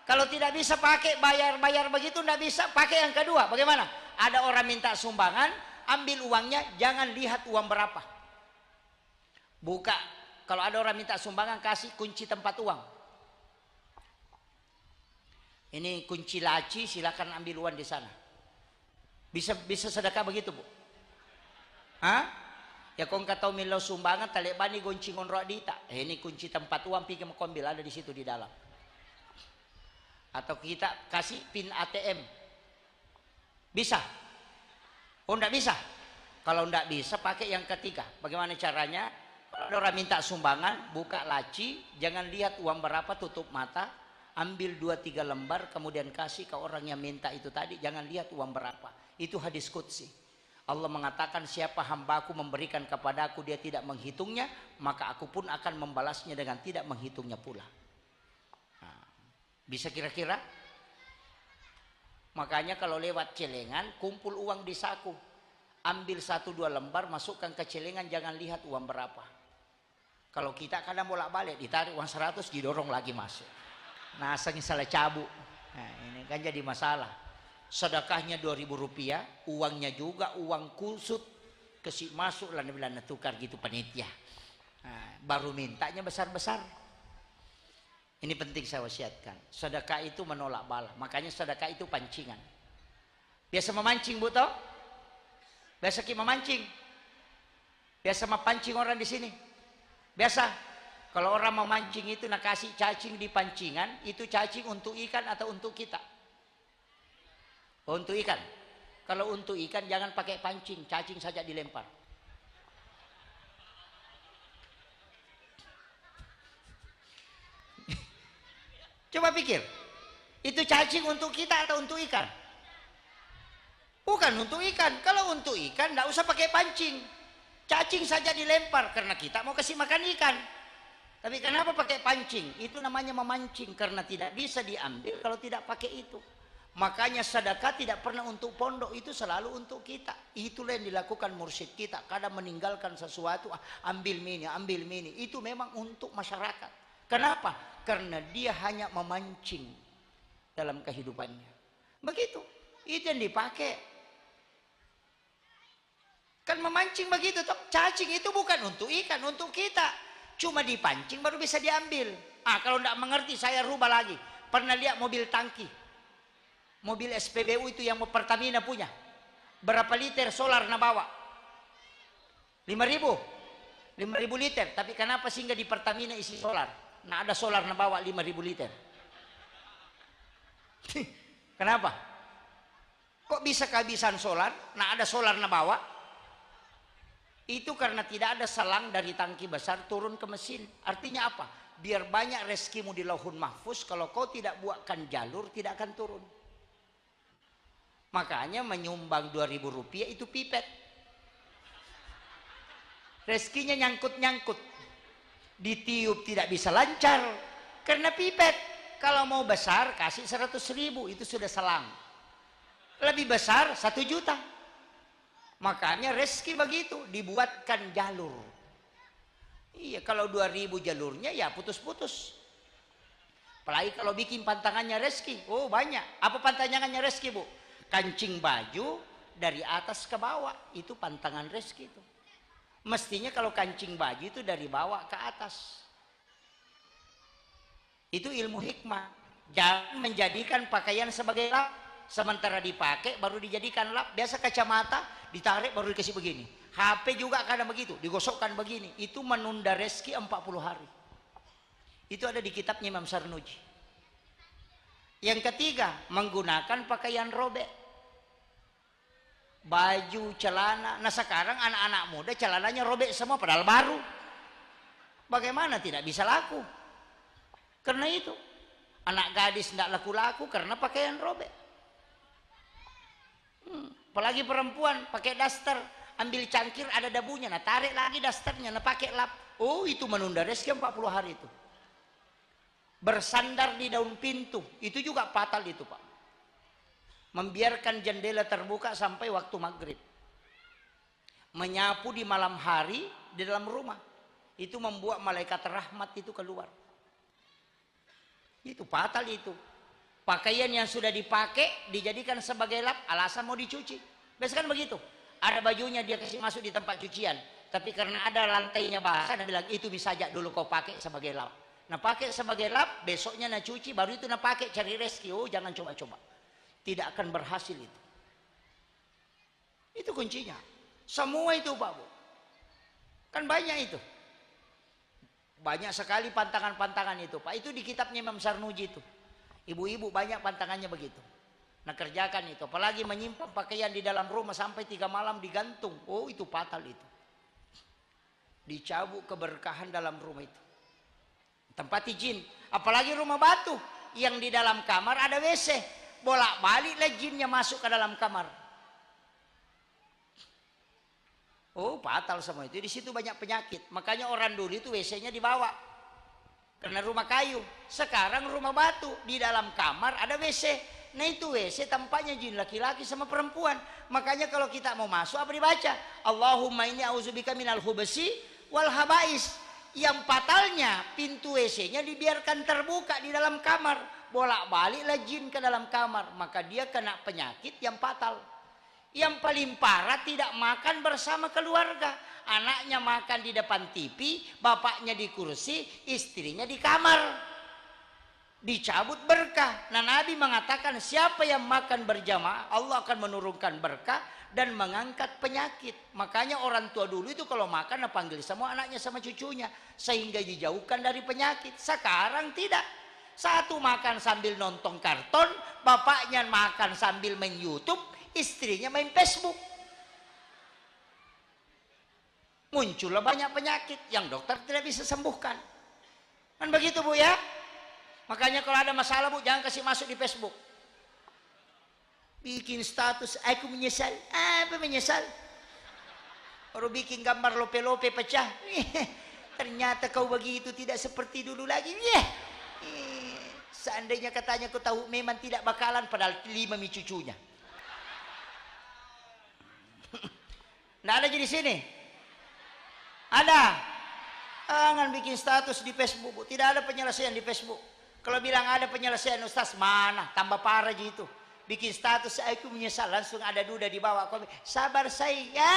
Kalau tidak bisa pakai bayar begitu, tidak bisa pakai yang kedua. Bagaimana? Ada orang minta sumbangan, ambil uangnya, jangan lihat uang berapa. Buka. Kalau ada orang minta sumbangan, kasih kunci tempat uang. Ini kunci laci, silakan ambil uang di sana. Bisa sedekah begitu Bu? Hah? Ya kau nggak tahu milau sumbangan, talebani goncingon rodita. Ini kunci tempat uang, pergi mau ambil, ada di situ di dalam. Atau kita kasih pin ATM. Bisa? Oh enggak bisa. Kalau enggak bisa pakai yang ketiga. Bagaimana caranya? Kalau orang minta sumbangan, buka laci, jangan lihat uang berapa, tutup mata, ambil 2-3 lembar, kemudian kasih ke orang yang minta itu tadi, jangan lihat uang berapa. Itu hadis qudsi. Allah mengatakan, siapa hambaku memberikan kepadaku dia tidak menghitungnya, maka aku pun akan membalasnya dengan tidak menghitungnya pula. Nah, bisa kira-kira? Makanya kalau lewat celengan, kumpul uang di saku, ambil 1-2 lembar, masukkan ke celengan, jangan lihat uang berapa. Kalau kita kadang bolak-balik, ditarik uang 100, didorong lagi masuk. Nah, asalnya salah cabut. Nah, ini kan jadi masalah. Sedekahnya 2.000 rupiah, uangnya juga uang kusut, kesik masuk lah, bilang tukar gitu panitia. Nah, baru mintanya besar-besar. Ini penting saya wasiatkan. Sedekah itu menolak bala. Makanya sedekah itu pancingan. Biasa memancing, Bu toh? Biasa kita memancing. Biasa memancing orang di sini. Biasa. Kalau orang memancing itu nak kasih cacing di pancingan, itu cacing untuk ikan atau untuk kita? Untuk ikan. Kalau untuk ikan jangan pakai pancing, cacing saja dilempar. Coba pikir, itu cacing untuk kita atau untuk ikan? Bukan untuk ikan. Kalau untuk ikan tidak usah pakai pancing, cacing saja dilempar karena kita mau kasih makan ikan. Tapi kenapa pakai pancing? Itu namanya memancing, karena tidak bisa diambil kalau tidak pakai itu. Makanya sedekah tidak pernah untuk pondok, itu selalu untuk kita. Itulah yang dilakukan mursyid kita. Kadang meninggalkan sesuatu, ambil mini, itu memang untuk masyarakat. Kenapa? Karena dia hanya memancing dalam kehidupannya. Begitu. Itu yang dipakai. Kan memancing begitu. Cacing itu bukan untuk ikan, untuk kita. Cuma dipancing baru bisa diambil. Kalau tidak mengerti saya rubah lagi. Pernah lihat mobil tangki? Mobil SPBU itu yang Pertamina punya. Berapa liter solar na bawa? 5.000 liter. Tapi kenapa sehingga di Pertamina isi solar? Nah, ada solar na bawa 5.000 liter. Kenapa? Kok bisa kehabisan solar? Nah, ada solar na bawa. Itu karena tidak ada selang dari tangki besar turun ke mesin. Artinya apa? Biar banyak rezekimu di lauhun mahfuz, kalau kau tidak buatkan jalur tidak akan turun. Makanya menyumbang 2.000 rupiah itu pipet. Rezekinya nyangkut-nyangkut. Ditiup tidak bisa lancar karena pipet. Kalau mau besar kasih 100.000, itu sudah selang. Lebih besar 1 juta. Makanya rezeki begitu, dibuatkan jalur. Iya, kalau 2.000 jalurnya ya putus-putus. Apalagi kalau bikin pantangannya rezeki, oh banyak. Apa pantangannya rezeki, Bu? Kancing baju dari atas ke bawah, itu pantangan rezeki itu. Mestinya kalau kancing baju itu dari bawah ke atas. Itu ilmu hikmah. Jangan menjadikan pakaian sebagai lap, sementara dipakai baru dijadikan lap. Biasa kacamata ditarik baru dikasih begini. HP juga kadang begitu, digosokkan begini. Itu menunda rezeki 40 hari. Itu ada di kitabnya Imam Sarnuji. Yang ketiga, menggunakan pakaian robek. Baju, celana. Nah sekarang anak-anak muda celananya robek semua padahal baru. Bagaimana tidak bisa laku? Karena itu. Anak gadis tidak laku-laku karena pakaian robek. Apalagi perempuan pakai daster, ambil cangkir ada dabunya, nah tarik lagi dasternya, nah pakai lap. Oh, itu menunda rezeki 40 hari itu. Bersandar di daun pintu, itu juga fatal itu, Pak. Membiarkan jendela terbuka sampai waktu maghrib. Menyapu di malam hari di dalam rumah. Itu membuat malaikat rahmat itu keluar. Itu fatal itu. Pakaian yang sudah dipakai dijadikan sebagai lap, alasan mau dicuci. Biasa kan begitu. Ada bajunya dia kasih masuk di tempat cucian. Tapi karena ada lantainya basah, dia bilang itu bisa aja dulu kau pakai sebagai lap. Nah pakai sebagai lap, besoknya nak cuci, baru itu nak pakai cari rezeki. Oh jangan coba-coba. Tidak akan berhasil itu. Itu kuncinya. Semua itu Pak Bu. Kan banyak itu. Banyak sekali pantangan-pantangan itu Pak. Itu di kitabnya Imam Sarnuji itu. Ibu-ibu banyak pantangannya begitu. Nah kerjakan itu, apalagi menyimpan pakaian di dalam rumah sampai 3 malam digantung. Oh itu fatal itu. Dicabut keberkahan dalam rumah itu. Tempat jin, apalagi rumah batu yang di dalam kamar ada WC. Bolak-baliklah jinnya masuk ke dalam kamar. Oh fatal semua itu. Di situ banyak penyakit. Makanya orang dulu itu WC-nya dibawa. Karena rumah kayu. Sekarang rumah batu, di dalam kamar ada WC. Nah itu WC tempatnya jin laki-laki sama perempuan. Makanya kalau kita mau masuk apa dibaca? Allahumma inni a'udzubika minal khubasi wal habais. Yang fatalnya pintu WC-nya dibiarkan terbuka di dalam kamar. Bolak-baliklah jin ke dalam kamar. Maka dia kena penyakit yang fatal. Yang paling parah tidak makan bersama keluarga. Anaknya makan di depan TV, bapaknya di kursi, istrinya di kamar. Dicabut berkah. Nah Nabi mengatakan siapa yang makan berjamaah Allah akan menurunkan berkah dan mengangkat penyakit. Makanya orang tua dulu itu kalau makan panggil semua anaknya sama cucunya sehingga dijauhkan dari penyakit. Sekarang tidak. Satu makan sambil nonton karton, bapaknya makan sambil main YouTube, istrinya main Facebook. Muncullah banyak penyakit yang dokter tidak bisa sembuhkan. Kan begitu Bu ya? Makanya kalau ada masalah Bu, jangan kasih masuk di Facebook. Bikin status, aku menyesal. Apa menyesal? Baru bikin gambar lope-lope pecah. Ternyata kau begitu, tidak seperti dulu lagi. Seandainya katanya kau tahu memang tidak bakalan, padahal 5 cucunya. Nggak ada di sini. Ada. Jangan bikin status di Facebook Bu. Tidak ada penyelesaian di Facebook. Kalau bilang ada penyelesaian Ustaz, mana? Tambah parah gitu. Bikin status, aku menyesal, langsung ada duda di bawah. Sabar saya.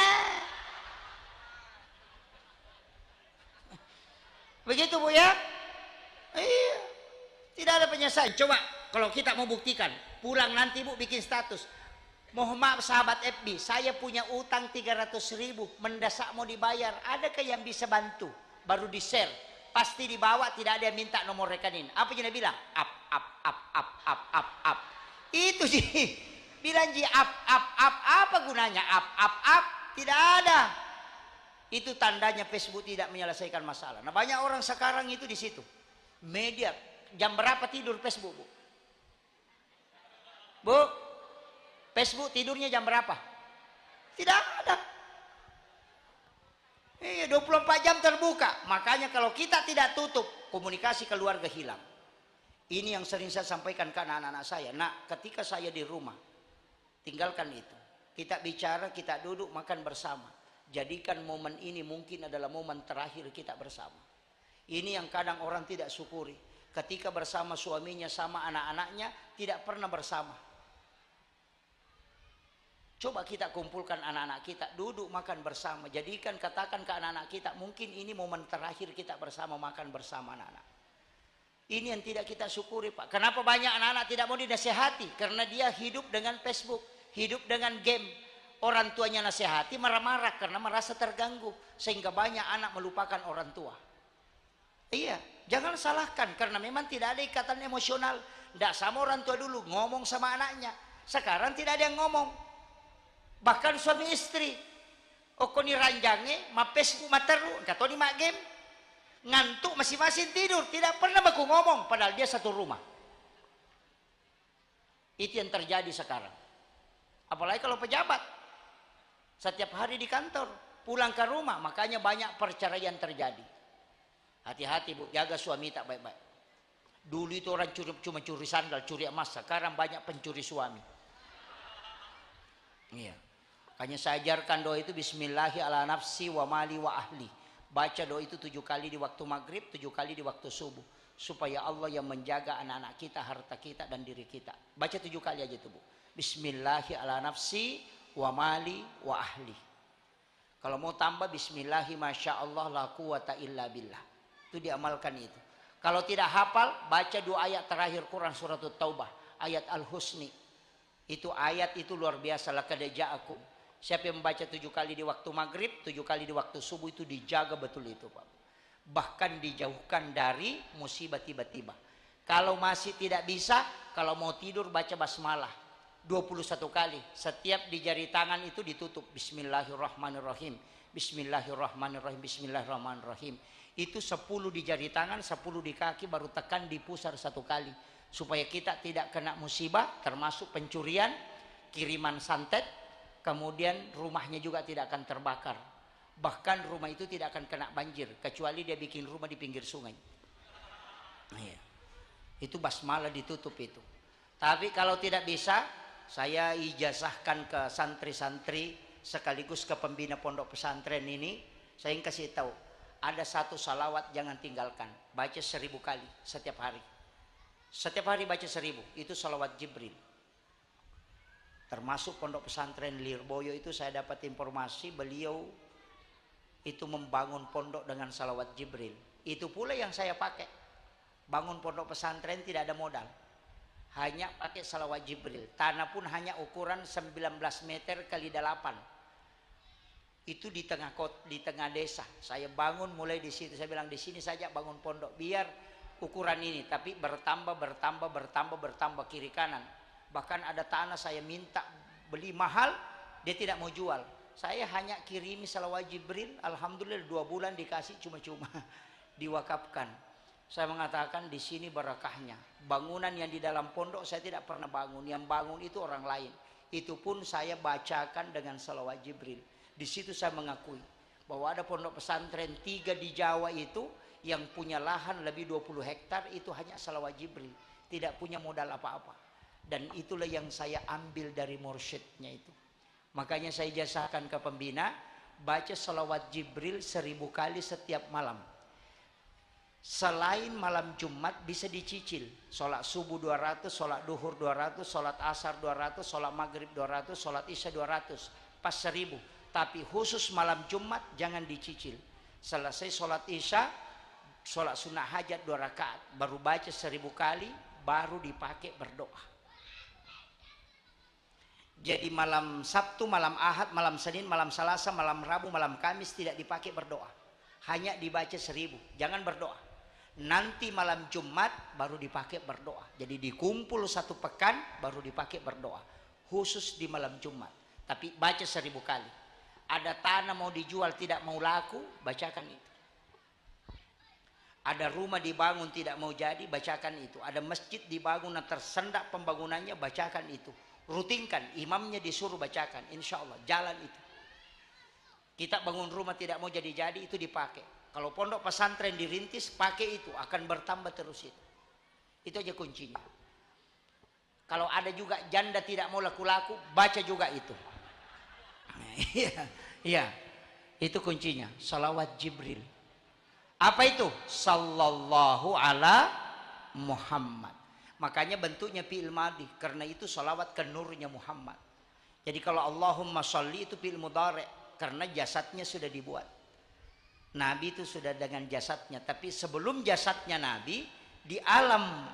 Begitu Bu ya? Iya. Tidak ada penyesalan. Coba kalau kita mau buktikan, pulang nanti Bu bikin status. Mohon maaf sahabat FB, saya punya utang 300.000, mendesak mau dibayar. Adakah yang bisa bantu? Baru di-share. Pasti dibawa, tidak ada yang minta nomor rekening. Apa yang dia bilang? Up. Itu sih. Bilang up. Apa gunanya up? Tidak ada. Itu tandanya Facebook tidak menyelesaikan masalah. Nah banyak orang sekarang itu di situ. Media. Jam berapa tidur Facebook Bu? Bu? Facebook tidurnya jam berapa? Tidak ada. 24 jam terbuka. Makanya kalau kita tidak tutup, komunikasi keluarga hilang. Ini yang sering saya sampaikan ke anak-anak saya. Nah, ketika saya di rumah, tinggalkan itu. Kita bicara, kita duduk, makan bersama. Jadikan momen ini mungkin adalah momen terakhir kita bersama. Ini yang kadang orang tidak syukuri. Ketika bersama suaminya sama anak-anaknya, tidak pernah bersama. Coba kita kumpulkan anak-anak kita, duduk makan bersama. Jadikan, katakan ke anak-anak kita, mungkin ini momen terakhir kita bersama, makan bersama anak-anak. Ini yang tidak kita syukuri Pak. Kenapa banyak anak-anak tidak mau dinasehati? Karena dia hidup dengan Facebook, hidup dengan game. Orang tuanya nasihati marah-marah karena merasa terganggu. Sehingga banyak anak melupakan orang tua. Iya, jangan salahkan karena memang tidak ada ikatan emosional. Tidak sama orang tua dulu, ngomong sama anaknya. Sekarang tidak ada yang ngomong. Bahkan suami istri, koni ranjange, mapes ku materu, kato ni mak game, ngantuk masing-masing tidur, tidak pernah baku ngomong, padahal dia satu rumah. Itu yang terjadi sekarang. Apalagi kalau pejabat, setiap hari di kantor, pulang ke rumah, makanya banyak perceraian terjadi. Hati-hati Bu, jaga suami tak baik-baik. Dulu itu orang cuma curi sandal, curi emas, sekarang banyak pencuri suami. Iya. Makanya saya ajarkan doa itu bismillahi ala nafsi wa mali wa ahli. Baca doa itu 7 kali di waktu maghrib, 7 kali di waktu subuh. Supaya Allah yang menjaga anak-anak kita, harta kita dan diri kita. Baca 7 kali aja itu Bu. Bismillahi ala nafsi wa mali wa ahli. Kalau mau tambah bismillahi masya Allah la quwata illa billah. Itu diamalkan itu. Kalau tidak hafal, baca 2 ayat terakhir Quran surat Taubah. Ayat Al-Husni. Itu ayat itu luar biasa. Laqad ja'akum. Siapa yang membaca 7 kali di waktu maghrib, 7 kali di waktu subuh itu dijaga betul itu Pak. Bahkan dijauhkan dari musibah tiba-tiba. Kalau masih tidak bisa, kalau mau tidur baca basmalah. 21 kali. Setiap di jari tangan itu ditutup. Bismillahirrahmanirrahim. Bismillahirrahmanirrahim. Bismillahirrahmanirrahim. Itu 10 di jari tangan, 10 di kaki, baru tekan di pusar 1 kali. Supaya kita tidak kena musibah, termasuk pencurian, kiriman santet, kemudian rumahnya juga tidak akan terbakar. Bahkan rumah itu tidak akan kena banjir, kecuali dia bikin rumah di pinggir sungai. Iya. Itu basmalah ditutup itu. Tapi kalau tidak bisa, saya ijazahkan ke santri-santri sekaligus ke pembina pondok pesantren ini. Saya ingin kasih tahu, ada satu salawat jangan tinggalkan. Baca 1000 kali setiap hari. Setiap hari baca 1000. Itu salawat Jibril. Termasuk pondok pesantren Lirboyo itu saya dapat informasi beliau itu membangun pondok dengan salawat Jibril. Itu pula yang saya pakai. Bangun pondok pesantren tidak ada modal. Hanya pakai salawat Jibril. Tanah pun hanya ukuran 19 meter kali 8. Itu di tengah desa. Saya bangun mulai di situ. Saya bilang di sini saja bangun pondok biar ukuran ini, tapi bertambah kiri kanan. Bahkan ada tanah saya minta beli mahal, dia tidak mau jual. Saya hanya kirimi salawat Jibril, alhamdulillah 2 bulan dikasih cuma-cuma diwakafkan. Saya mengatakan di sini barakahnya. Bangunan yang di dalam pondok saya tidak pernah bangun, yang bangun itu orang lain. Itu pun saya bacakan dengan salawat Jibril. Di situ saya mengakui bahwa ada pondok pesantren 3 di Jawa itu yang punya lahan lebih 20 hektar itu hanya salawat Jibril, tidak punya modal apa-apa. Dan itulah yang saya ambil dari mursyidnya itu. Makanya saya jasahkan ke pembina, baca salawat Jibril 1000 kali setiap malam. Selain malam Jumat bisa dicicil. Sholat subuh 200, sholat duhur 200, sholat asar 200, sholat maghrib 200, sholat isya 200. Pas 1000. Tapi khusus malam Jumat jangan dicicil. Selesai sholat isya, sholat sunnah hajat 2 rakaat. Baru baca 1000 kali, baru dipakai berdoa. Jadi malam Sabtu, malam Ahad, malam Senin, malam Selasa, malam Rabu, malam Kamis tidak dipakai berdoa. Hanya dibaca 1000. Jangan berdoa. Nanti malam Jumat baru dipakai berdoa. Jadi dikumpul 1 pekan baru dipakai berdoa. Khusus di malam Jumat. Tapi baca 1000 kali. Ada tanah mau dijual tidak mau laku, bacakan itu. Ada rumah dibangun tidak mau jadi, bacakan itu. Ada masjid dibangun dan tersendak pembangunannya, bacakan itu. Rutinkan, imamnya disuruh bacakan, insya Allah jalan itu. Kita bangun rumah tidak mau jadi-jadi, itu dipakai. Kalau pondok pesantren dirintis, pakai itu, akan bertambah terus itu. Itu aja kuncinya. Kalau ada juga janda tidak mau laku-laku, baca juga itu. Iya, itu kuncinya. Salawat Jibril. Apa itu? Sallallahu ala Muhammad. Makanya bentuknya fi'il madhi, karena itu salawat ke nurnya Muhammad. Jadi kalau Allahumma sholli itu fi'il mudhari', karena jasadnya sudah dibuat. Nabi itu sudah dengan jasadnya, tapi sebelum jasadnya Nabi di alam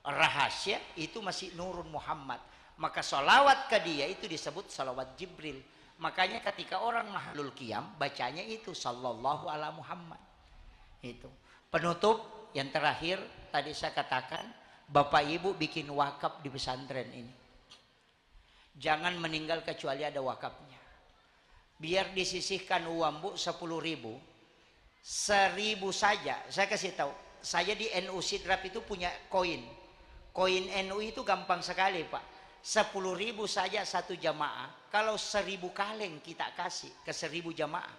rahasia itu masih nurun Muhammad. Maka salawat ke dia itu disebut salawat Jibril. Makanya ketika orang mahlul qiyam bacanya itu sallallahu ala Muhammad. Itu. Penutup yang terakhir tadi saya katakan, Bapak Ibu bikin wakaf di pesantren ini. Jangan meninggal kecuali ada wakafnya. Biar disisihkan uang Bu 10.000, 1.000 saja. Saya kasih tahu, saya di NU Sidrap itu punya koin. Koin NU itu gampang sekali Pak. 10.000 saja satu jamaah. Kalau 1.000 kaleng kita kasih ke 1.000 jamaah,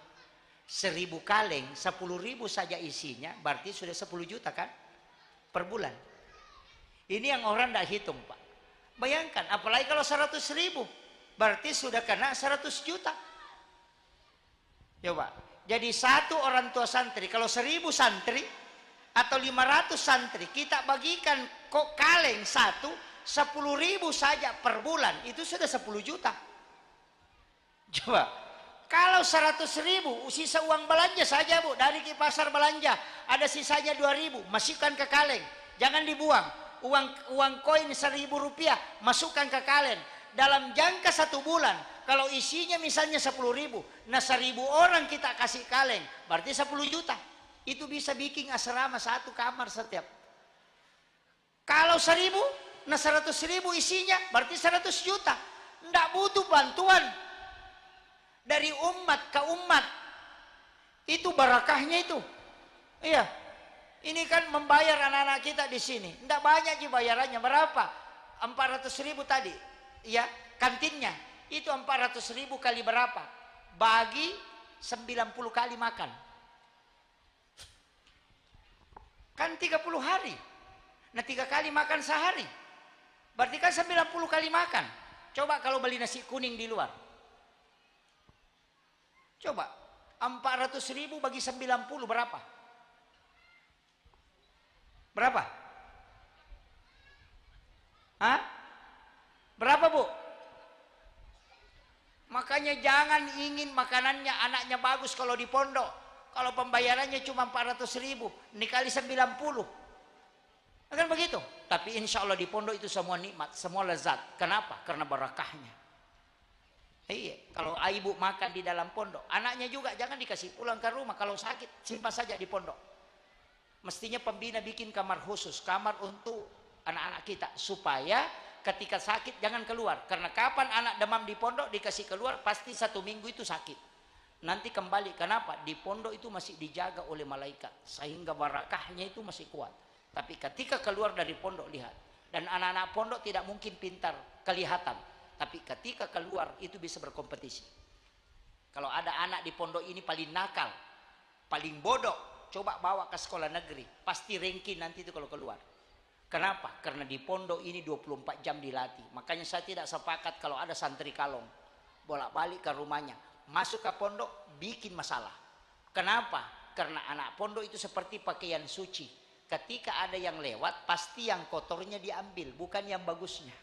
1.000 kaleng 10.000 saja isinya, berarti sudah 10 juta kan per bulan. Ini yang orang tidak hitung Pak. Bayangkan, apalagi kalau 100.000, berarti sudah kena 100 juta. Coba, jadi satu orang tua santri, kalau 1.000 santri atau 500 santri, kita bagikan kok kaleng satu, 10.000 saja per bulan, itu sudah 10 juta. Coba, kalau 100.000, sisa uang belanja saja Bu, dari ke pasar belanja, ada sisanya 2.000, masukkan ke kaleng, jangan dibuang. Uang koin 1.000 rupiah, masukkan ke kaleng. Dalam jangka 1 bulan, kalau isinya misalnya 10.000, nah 1.000 orang kita kasih kaleng, berarti 10 juta. Itu bisa bikin asrama 1 kamar setiap. Kalau 1.000, Nah 100.000 isinya berarti 100 juta. Tidak butuh bantuan dari umat ke umat. Itu barakahnya itu. Iya. Ini kan membayar anak-anak kita di sini. Tidak banyak sih bayarannya. Berapa? 400.000 tadi. Ya, kantinnya. Itu 400.000 kali berapa? Bagi 90 kali makan. Kan 30 hari. Nah 3 kali makan sehari. Berarti kan 90 kali makan. Coba kalau beli nasi kuning di luar. Coba 400.000 bagi 90 berapa? Berapa? Hah? Berapa bu? Makanya jangan ingin makanannya anaknya bagus kalau di pondok. Kalau pembayarannya cuma 400.000, dikali 90. Kan begitu. Tapi insya Allah di pondok itu semua nikmat, semua lezat. Kenapa? Karena barakahnya. Iya, kalau ibu makan di dalam pondok, anaknya juga jangan dikasih pulang ke rumah. Kalau sakit, simpan saja di pondok. Mestinya pembina bikin kamar khusus, kamar untuk anak-anak kita, supaya ketika sakit jangan keluar. Karena kapan anak demam di pondok dikasih keluar, pasti 1 minggu itu sakit. Nanti kembali. Kenapa? Di pondok itu masih dijaga oleh malaikat, sehingga barakahnya itu masih kuat. Tapi ketika keluar dari pondok, lihat. Dan anak-anak pondok tidak mungkin pintar kelihatan. Tapi ketika keluar itu bisa berkompetisi. Kalau ada anak di pondok ini paling nakal, paling bodoh, coba bawa ke sekolah negeri, pasti ranking nanti itu kalau keluar. Kenapa? Karena di pondok ini 24 jam dilatih. Makanya saya tidak sepakat kalau ada santri kalong bolak-balik ke rumahnya, masuk ke pondok bikin masalah. Kenapa? Karena anak pondok itu seperti pakaian suci. Ketika ada yang lewat, pasti yang kotornya diambil, bukan yang bagusnya.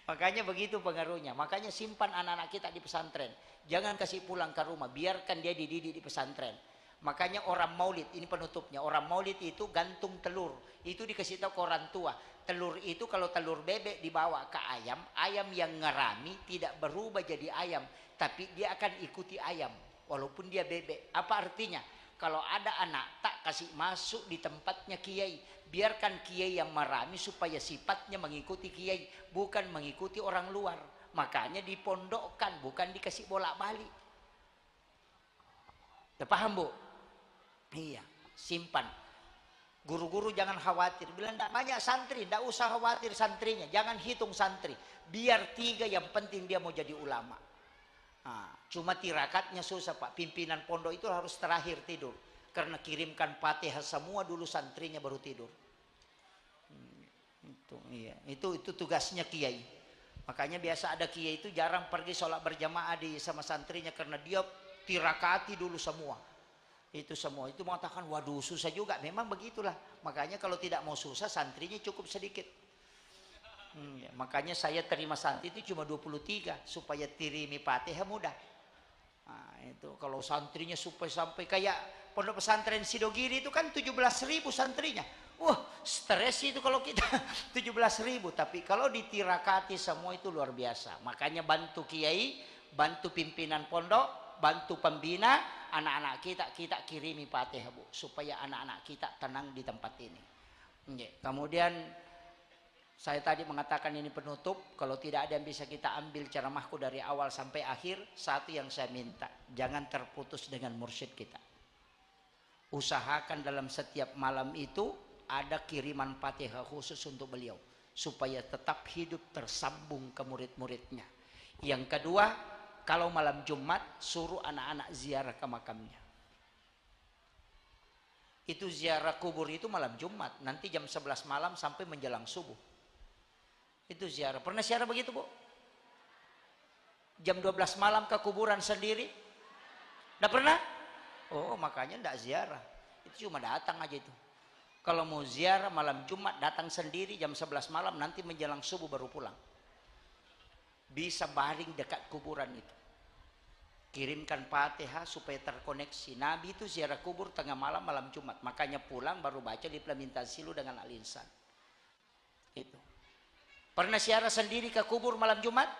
Makanya begitu pengaruhnya. Makanya simpan anak-anak kita di pesantren. Jangan kasih pulang ke rumah, biarkan dia dididik di pesantren. Makanya orang maulid, ini penutupnya, orang maulid itu gantung telur, itu dikasih tahu ke orang tua. Telur itu kalau telur bebek dibawa ke ayam, ayam yang ngerami tidak berubah jadi ayam, tapi dia akan ikuti ayam walaupun dia bebek. Apa artinya? Kalau ada anak tak kasih masuk di tempatnya kiai, biarkan kiai yang merami supaya sifatnya mengikuti kiai, bukan mengikuti orang luar. Makanya dipondokkan, bukan dikasih bolak-balik. Paham bu? Iya, simpan. Guru-guru jangan khawatir. Bilang tidak banyak santri, tidak usah khawatir santrinya. Jangan hitung santri. Biar 3 yang penting dia mau jadi ulama. Nah, cuma tirakatnya susah pak. Pimpinan pondok itu harus terakhir tidur. Karena kirimkan Fatihah semua dulu santrinya baru tidur. Iya. Itu tugasnya kiai. Makanya biasa ada kiai itu jarang pergi sholat berjamaah sama santrinya. Karena dia tirakati dulu semua. Itu semua itu mengatakan waduh susah juga, memang begitulah. Makanya kalau tidak mau susah santrinya cukup sedikit. Ya, makanya saya terima santri itu cuma 23 supaya tirimi Fatihah mudah. Nah, itu kalau santrinya sampai kayak pondok pesantren Sidogiri itu kan 17.000 santrinya. Wah stres itu kalau kita 17.000. Tapi kalau ditirakati semua itu luar biasa. Makanya bantu kiai, bantu pimpinan pondok, bantu pembina. Anak-anak kita kirimi Fatihah bu, supaya anak-anak kita tenang di tempat ini. Kemudian saya tadi mengatakan ini penutup. Kalau tidak ada yang bisa kita ambil ceramahku dari awal sampai akhir, satu yang saya minta, jangan terputus dengan mursyid kita. Usahakan dalam setiap malam itu ada kiriman Fatihah khusus untuk beliau, supaya tetap hidup tersambung ke murid-muridnya. Yang kedua, kalau malam Jumat suruh anak-anak ziarah ke makamnya. Itu ziarah kubur itu malam Jumat, nanti jam 11 malam sampai menjelang subuh. Itu ziarah. Pernah ziarah begitu bu? Jam 12 malam ke kuburan sendiri? Tidak pernah? Oh makanya tidak ziarah. Itu cuma datang aja itu. Kalau mau ziarah malam Jumat datang sendiri jam 11 malam, nanti menjelang subuh baru pulang. Bisa baring dekat kuburan itu. Kirimkan Fatihah supaya terkoneksi. Nabi itu ziarah kubur tengah malam, malam Jumat. Makanya pulang baru baca implementasi lu dengan Al-Insan. Itu. Pernah ziarah sendiri ke kubur malam Jumat?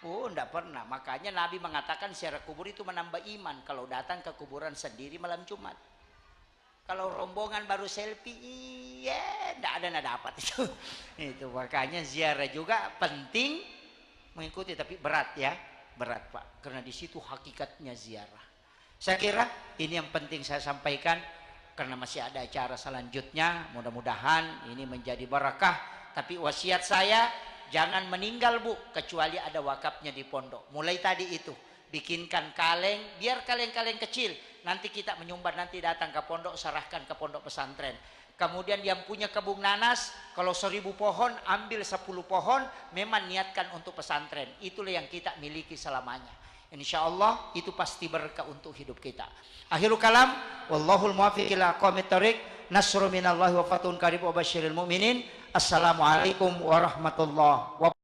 Oh, enggak pernah. Makanya Nabi mengatakan ziarah kubur itu menambah iman kalau datang ke kuburan sendiri malam Jumat. Kalau rombongan baru selfie, iya, nggak dapat itu. Itu makanya ziarah juga penting mengikuti, tapi berat ya, berat Pak, karena di situ hakikatnya ziarah. Saya kira ini yang penting saya sampaikan, karena masih ada acara selanjutnya. Mudah-mudahan ini menjadi barakah. Tapi wasiat saya, jangan meninggal Bu, kecuali ada wakafnya di pondok. Mulai tadi itu, bikinkan kaleng, biar kaleng-kaleng kecil. Nanti kita menyumbat, nanti datang ke pondok, serahkan ke pondok pesantren. Kemudian yang punya kebun nanas, kalau 1000 pohon, ambil 10 pohon, memang niatkan untuk pesantren. Itulah yang kita miliki selamanya. Insya Allah itu pasti berkah untuk hidup kita. Akhirul kalam, wallahul muwaffiq ila aqwamit thoriq, nasru minallahi wa fatun qarib wa basyiril mu'minin. Assalamualaikum warahmatullahi wabarakatuh.